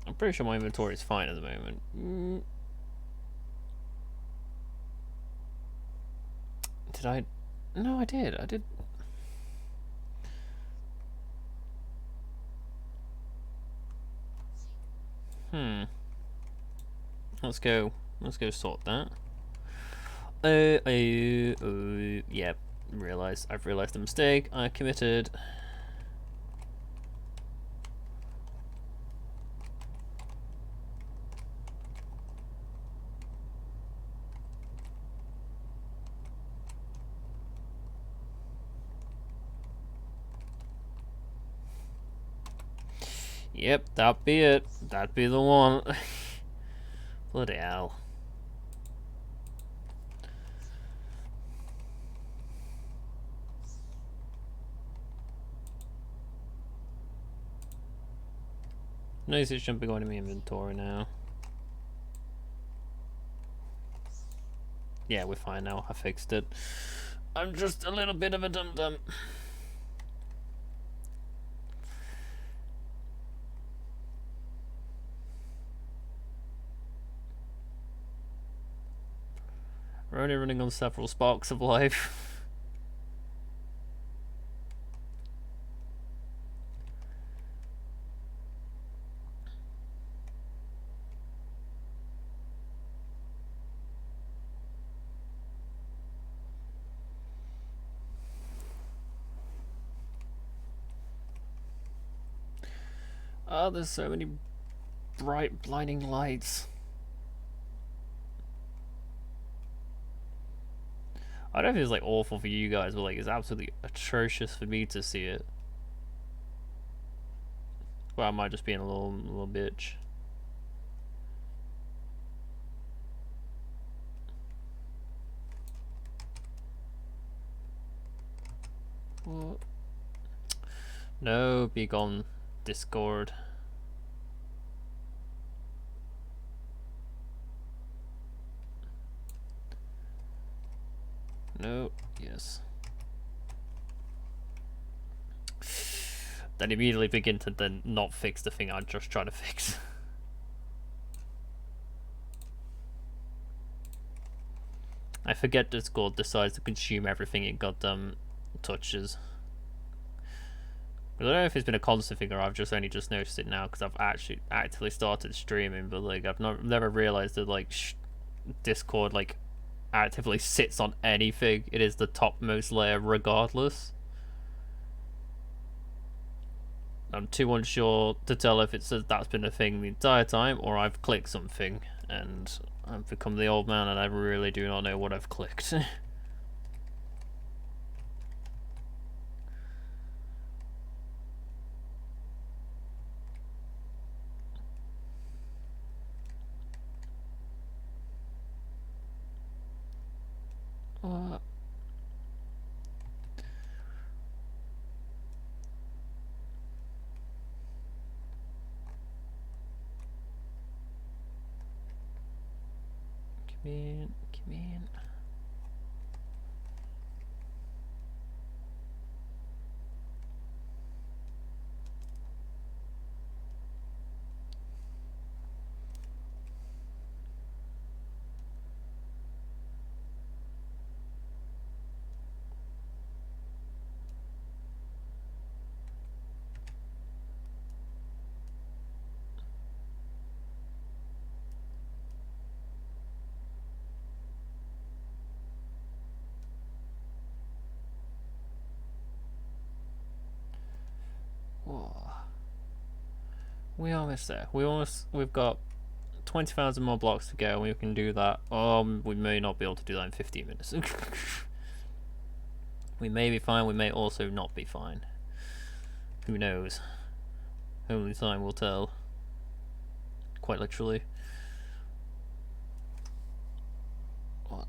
I'm pretty sure my inventory is fine at the moment. Did I? No, I did. Let's go sort that. Yeah. I've realized the mistake I committed. Yep, that'd be it. That'd be the one. Bloody hell. Nice, it shouldn't be going to my inventory now. Yeah, we're fine now. I fixed it. I'm just a little bit of a dum-dum. We're only running on several sparks of life. Oh, there's so many bright, blinding lights. I don't know if it's like awful for you guys, but like it's absolutely atrocious for me to see it. Well, I might just being a little bitch. What? No, be gone, Discord. No, yes. Then immediately begin to then not fix the thing I'm just trying to fix. I forget Discord decides to consume everything it touches. I don't know if it's been a constant thing or I've just only just noticed it now because I've actually actively started streaming, but like I've never realized that like Discord like actively sits on anything. It is the topmost layer regardless. I'm too unsure to tell if it says that's been a thing the entire time or I've clicked something and I've become the old man and I really do not know what I've clicked. What? Come in, come in. Whoa. We almost there. We've got 20,000 more blocks to go and we can do that. We may not be able to do that in 15 minutes. We may be fine, we may also not be fine. Who knows? Only time will tell. Quite literally. What?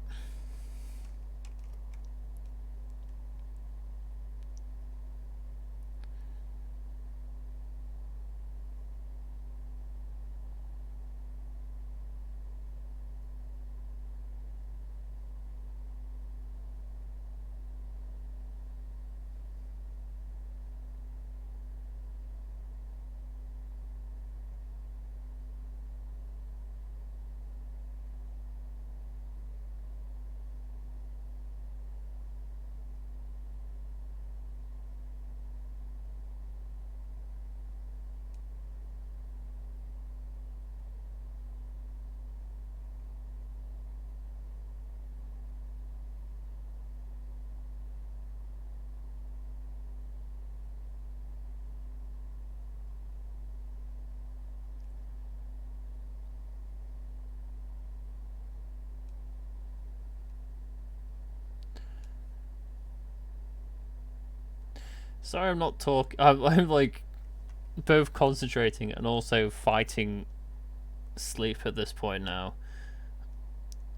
Sorry, I'm not talking. I'm like both concentrating and also fighting sleep at this point now.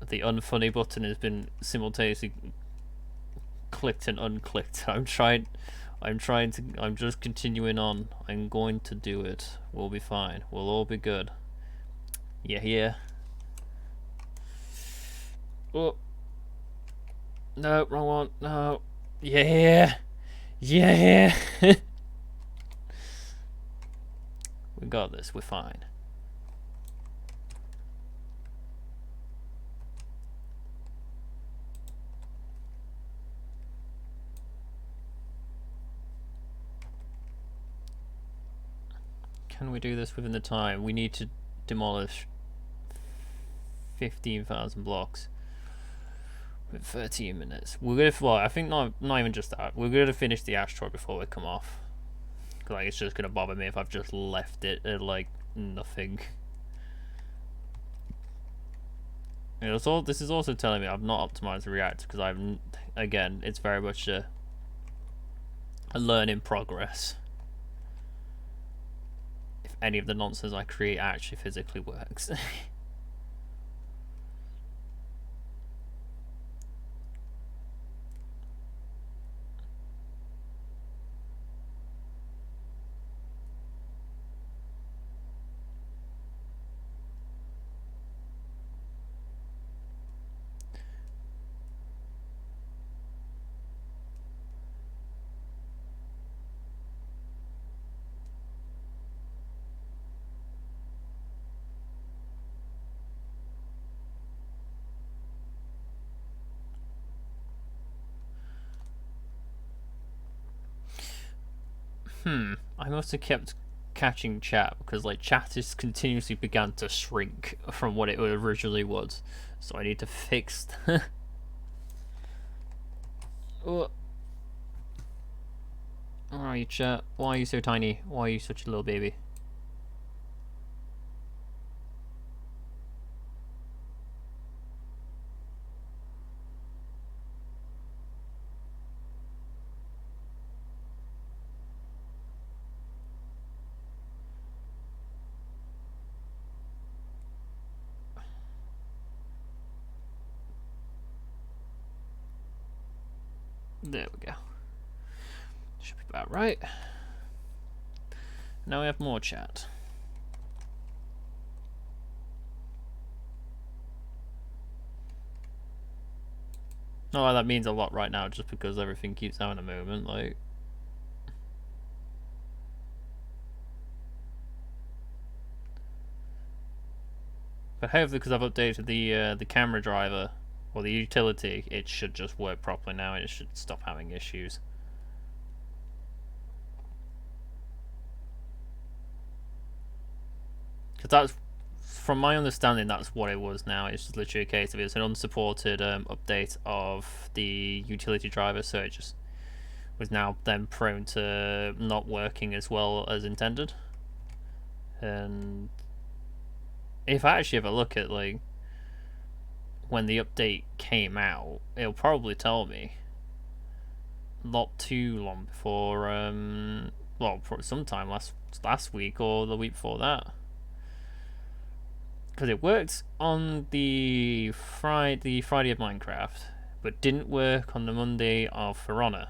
The unfunny button has been simultaneously clicked and unclicked. I'm just continuing on. I'm going to do it. We'll be fine. We'll all be good. Yeah. Oh. No, wrong one. No. Yeah. We got this. We're fine. Can we do this within the time? We need to demolish 15,000 blocks with 13 minutes. We're gonna, well, I think not even just that. We're gonna finish the asteroid before we come off. Like, it's just gonna bother me if I've just left it at like nothing. You know, this is also telling me I've not optimized the reactor because again, it's very much a learn in progress. If any of the nonsense I create actually physically works. I must have kept catching chat because like chat has continuously began to shrink from what it originally was. So I need to fix. Oh, where are you, chat? Why are you so tiny? Why are you such a little baby? There we go. Should be about right. Now we have more chat. Oh, that means a lot right now just because everything keeps having a moment, like. But hopefully because I've updated the camera driver or the utility, it should just work properly now and it should stop having issues. Because that's, from my understanding, that's what it was now. It's just literally a case of it's an unsupported update of the utility driver, so it just was now then prone to not working as well as intended. And if I actually have a look at like when the update came out, it'll probably tell me not too long before well, sometime last week or the week before that, because it worked on the Friday of Minecraft, but didn't work on the Monday of For Honor,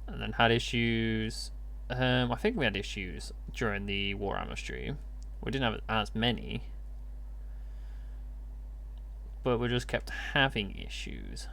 and then had issues. I think we had issues during the Warhammer stream. We didn't have as many, but we just kept having issues.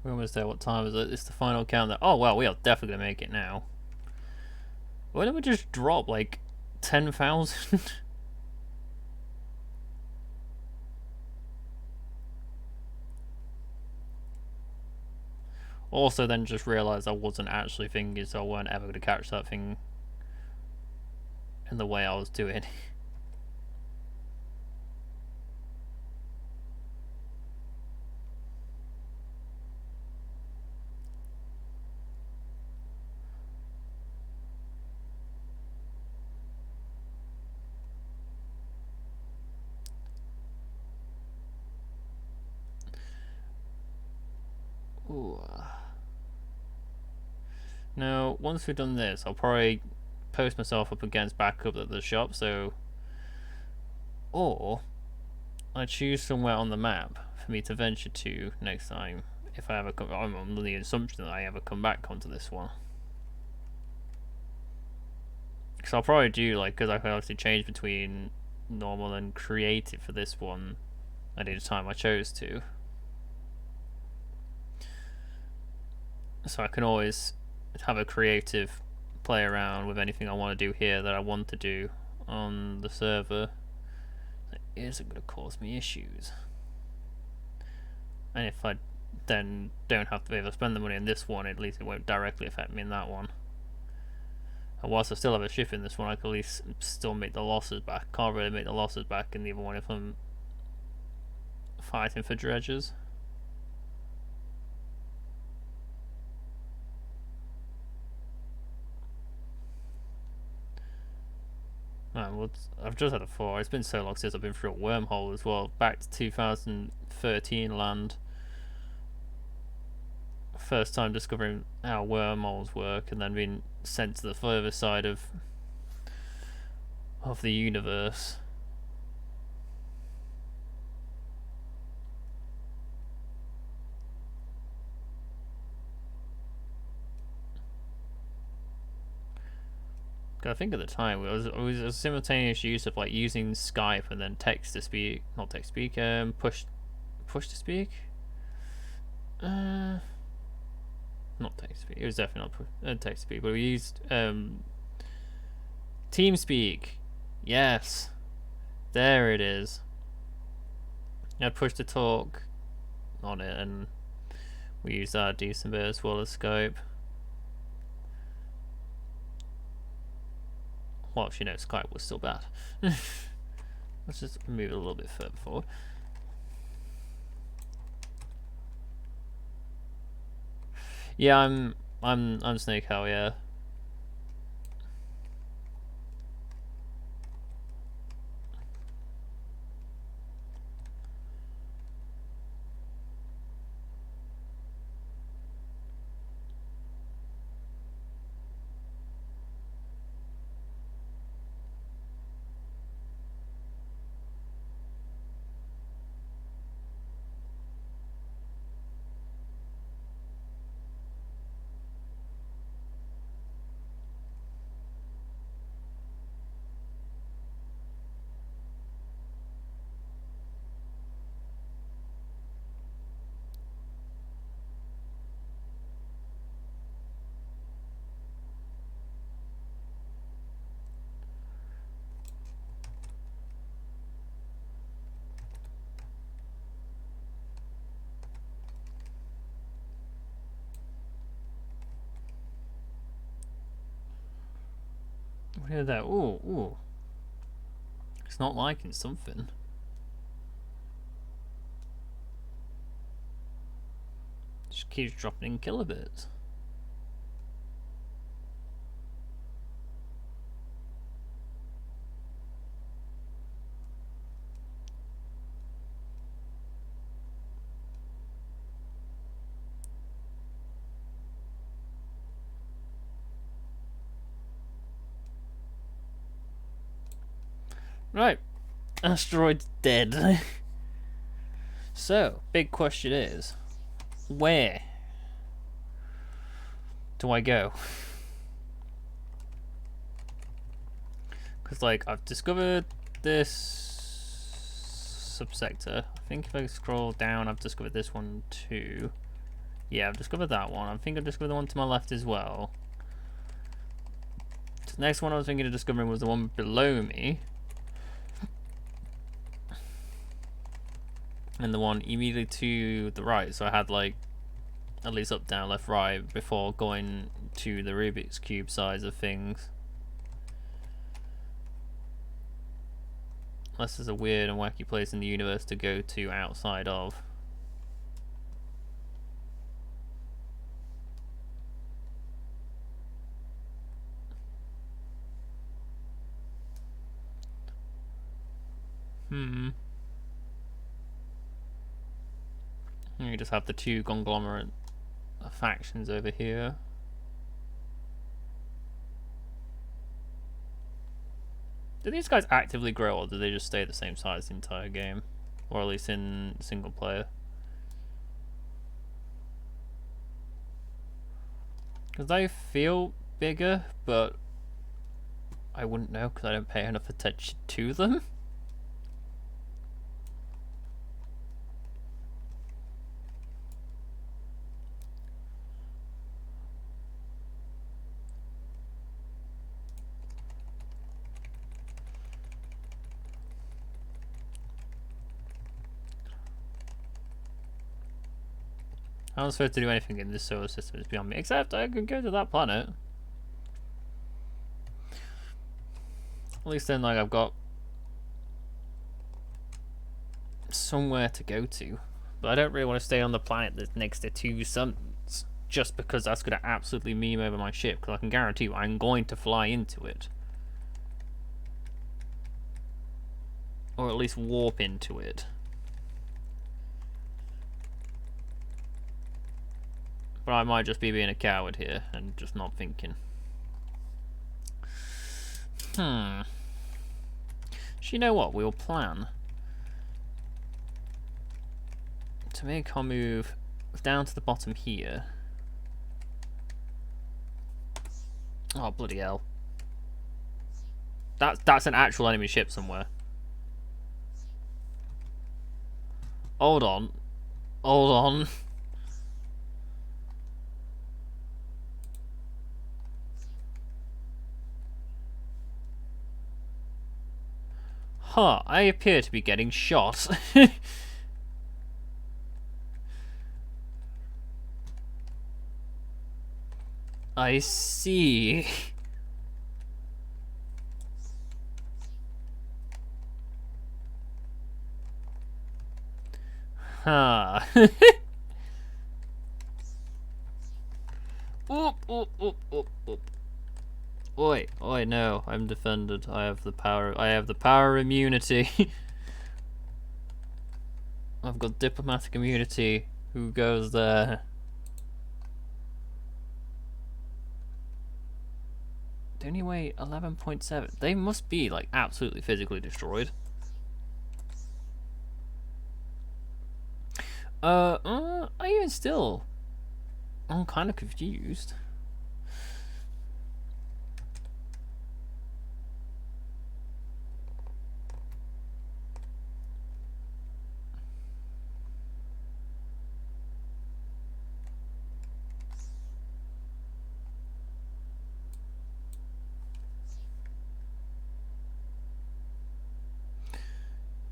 We're almost there. What time is it? It's the final countdown. Oh well, we are definitely gonna make it now. Why don't we just drop like 10,000? Also, then just realised I wasn't actually thinking, so I weren't ever going to catch that thing in the way I was doing. Ooh. Now, once we've done this, I'll probably post myself up against back up at the shop, so... Or, I choose somewhere on the map for me to venture to next time, if I ever come... I'm on the assumption that I ever come back onto this one. Because I'll probably do, like, because I can obviously change between normal and creative for this one at any time I chose to. So I can always have a creative play around with anything I want to do here that I want to do on the server that isn't going to cause me issues. And if I then don't have to be able to spend the money in this one, at least it won't directly affect me in that one. And whilst I still have a ship in this one, I can at least still make the losses back. Can't really make the losses back in the other one if I'm fighting for dredges. Man, well, I've just had a thought. It's been so long since I've been through a wormhole as well. Back to 2013 land. first time discovering how wormholes work and then being sent to the further side of the universe. I think at the time it was a simultaneous use of like using Skype and then text to speak, not text to speak, push to speak. Not text to speak. It was definitely not text to speak, but we used TeamSpeak. Yes, there it is. I push to talk on it, and we used that a decent bit as well as Skype. Well, actually, no, Skype was still bad. Let's just move it a little bit further forward. Yeah, I'm Snake Hell, yeah. What is that? Ooh. It's not liking something. Just keeps dropping in kilobits. Right. Asteroid's dead. So, big question is, where do I go? Because, like, I've discovered this subsector. I think if I scroll down, I've discovered this one too. Yeah, I've discovered that one. I think I've discovered the one to my left as well. The next one I was thinking of discovering was the one below me. And the one immediately to the right, so I had like at least up, down, left, right before going to the Rubik's Cube size of things. Unless there's a weird and wacky place in the universe to go to outside of. You just have the two conglomerate factions over here. Do these guys actively grow, or do they just stay the same size the entire game? Or at least in single player? Because they feel bigger, but I wouldn't know because I don't pay enough attention to them. I'm not supposed to do anything in this solar system, it's beyond me. Except I could go to that planet. At least then, like, I've got somewhere to go to. But I don't really want to stay on the planet that's next to two suns, just because that's going to absolutely meme over my ship, because I can guarantee you I'm going to fly into it. Or at least warp into it. But I might just be being a coward here and just not thinking. So you know what? We'll plan to make our move down to the bottom here. Oh, bloody hell. That's an actual enemy ship somewhere. Hold on. Hold on. Huh, I appear to be getting shot. I see. Huh. Oop, oop, oop, oop, oop. Oi, oi, no, I'm defended. I have the power immunity. I've got diplomatic immunity. Who goes there? They only weigh 11.7. They must be, like, absolutely physically destroyed. Even still, I'm kind of confused.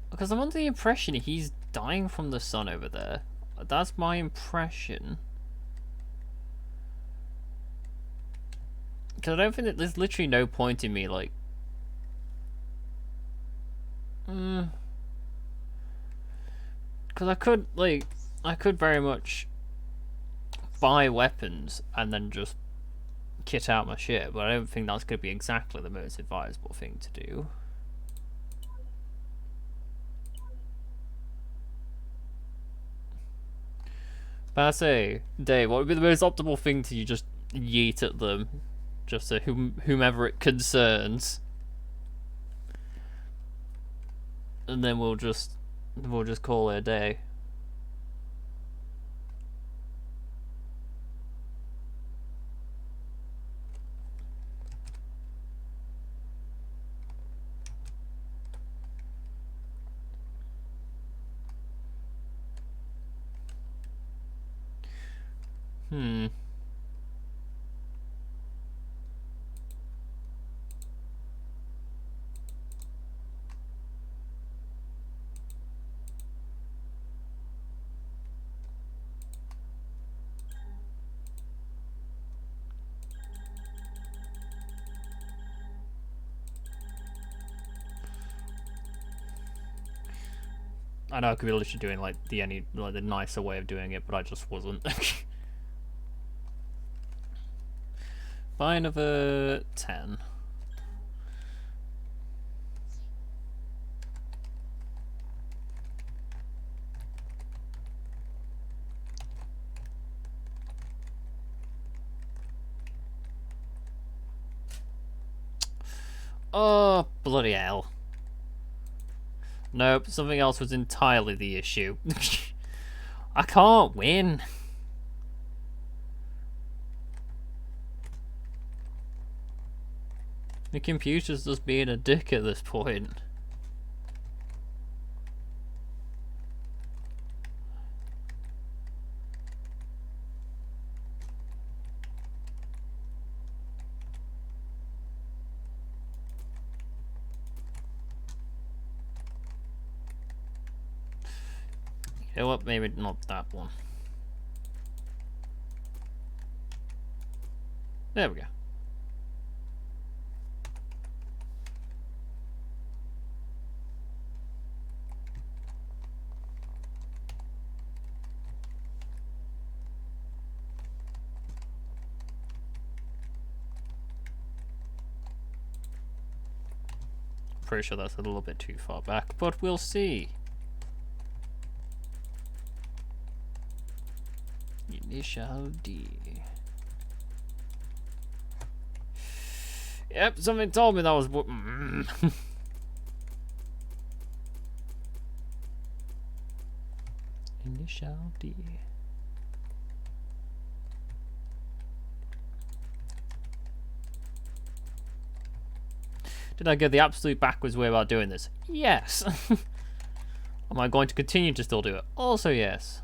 Because I'm under the impression he's dying from the sun over there. That's my impression. Because I don't think that there's literally no point in me, like... Because I could very much buy weapons and then just kit out my ship, but I don't think that's going to be exactly the most advisable thing to do. But I say, Dave, what would be the most optimal thing to you just yeet at them? Just to whomever it concerns. And then we'll just call it a day. I know I could be literally doing like the nicer way of doing it, but I just wasn't. Buy another 10. Oh, bloody hell. Nope, something else was entirely the issue. I can't win. The computer's just being a dick at this point. You know what? Maybe not that one. There we go. Pretty sure that's a little bit too far back, but we'll see. Initial D. Yep, something told me that was. Initial D. Did I go the absolute backwards way about doing this? Yes. Am I going to continue to still do it? Also yes.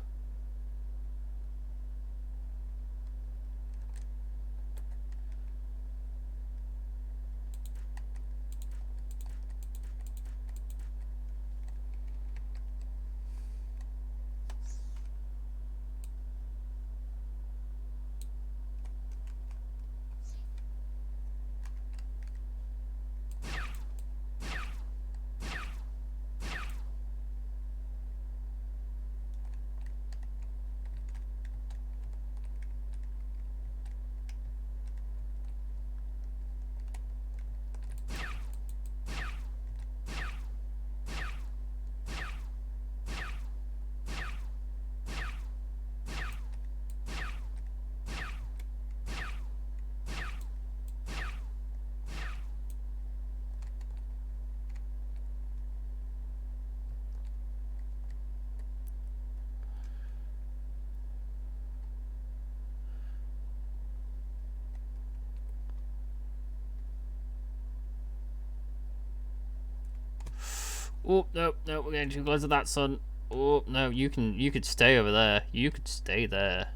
Oh no, no, we're getting too close to that, son. Oh no, you could stay over there. You could stay there.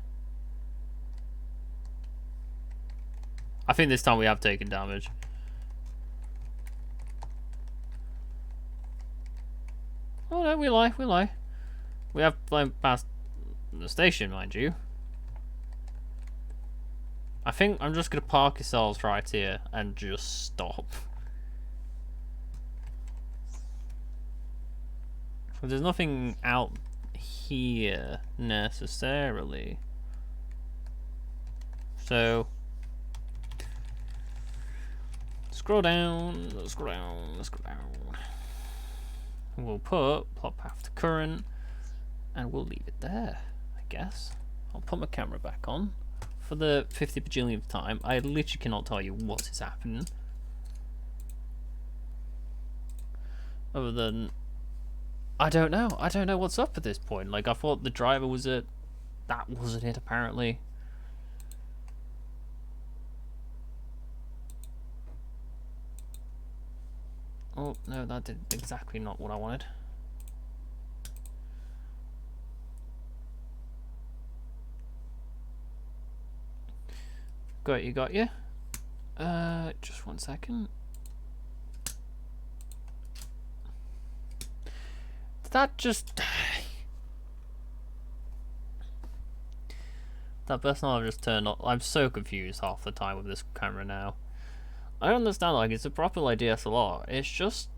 I think this time we have taken damage. Oh no, we lie, we lie. We have flown past the station, mind you. I think I'm just gonna park ourselves right here and just stop. There's nothing out here necessarily. So scroll down, scroll down, scroll down. We'll put plot path to current and we'll leave it there, I guess. I'll put my camera back on for the 50 bajillionth time. I literally cannot tell you what is happening. Other than I don't know what's up at this point. Like, I thought the driver was it. That wasn't it, apparently. Oh, no, that did exactly not what I wanted. Got you, got you. Just 1 second. That just that person I've just turned on. I'm so confused half the time with this camera now. I understand, like, it's a proper DSLR. It's just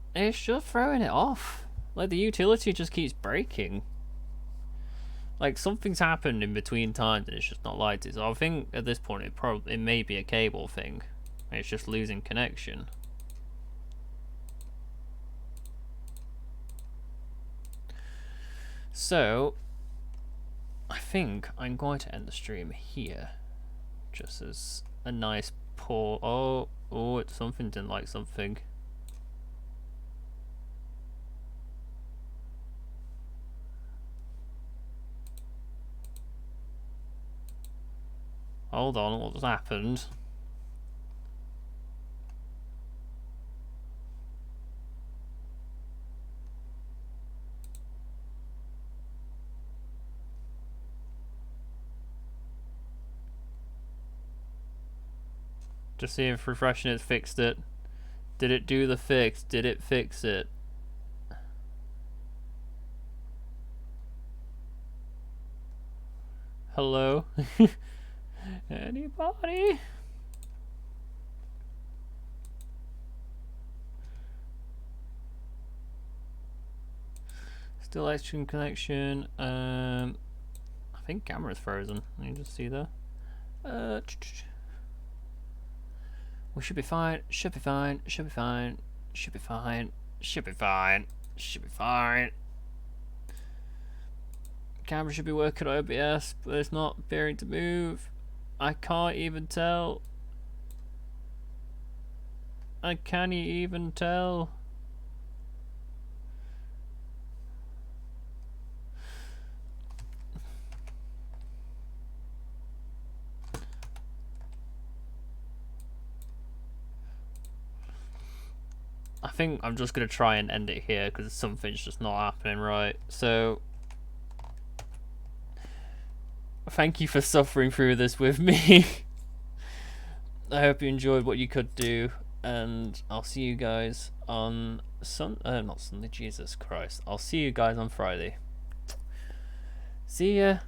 throwing it off. Like, the utility just keeps breaking. Like, something's happened in between times and it's just not lighted. So I think at this point it may be a cable thing. It's just losing connection. So, I think I'm going to end the stream here, just as a nice pause. Oh, it's something didn't like something. Hold on, what's happened? Just see if refreshing it fixed it. Did it do the fix? Did it fix it? Hello? Anybody? Still extra connection. I think camera's frozen. Let me just see there. We should be fine. Should be fine. Should be fine. Should be fine. Should be fine. Should be fine. camera should be working on OBS, but it's not appearing to move. I can't even tell. I can't even tell. I think I'm just going to try and end it here because something's just not happening right. So, thank you for suffering through this with me. I hope you enjoyed what you could do, and I'll see you guys on not Sunday, Jesus Christ. I'll see you guys on Friday. See ya.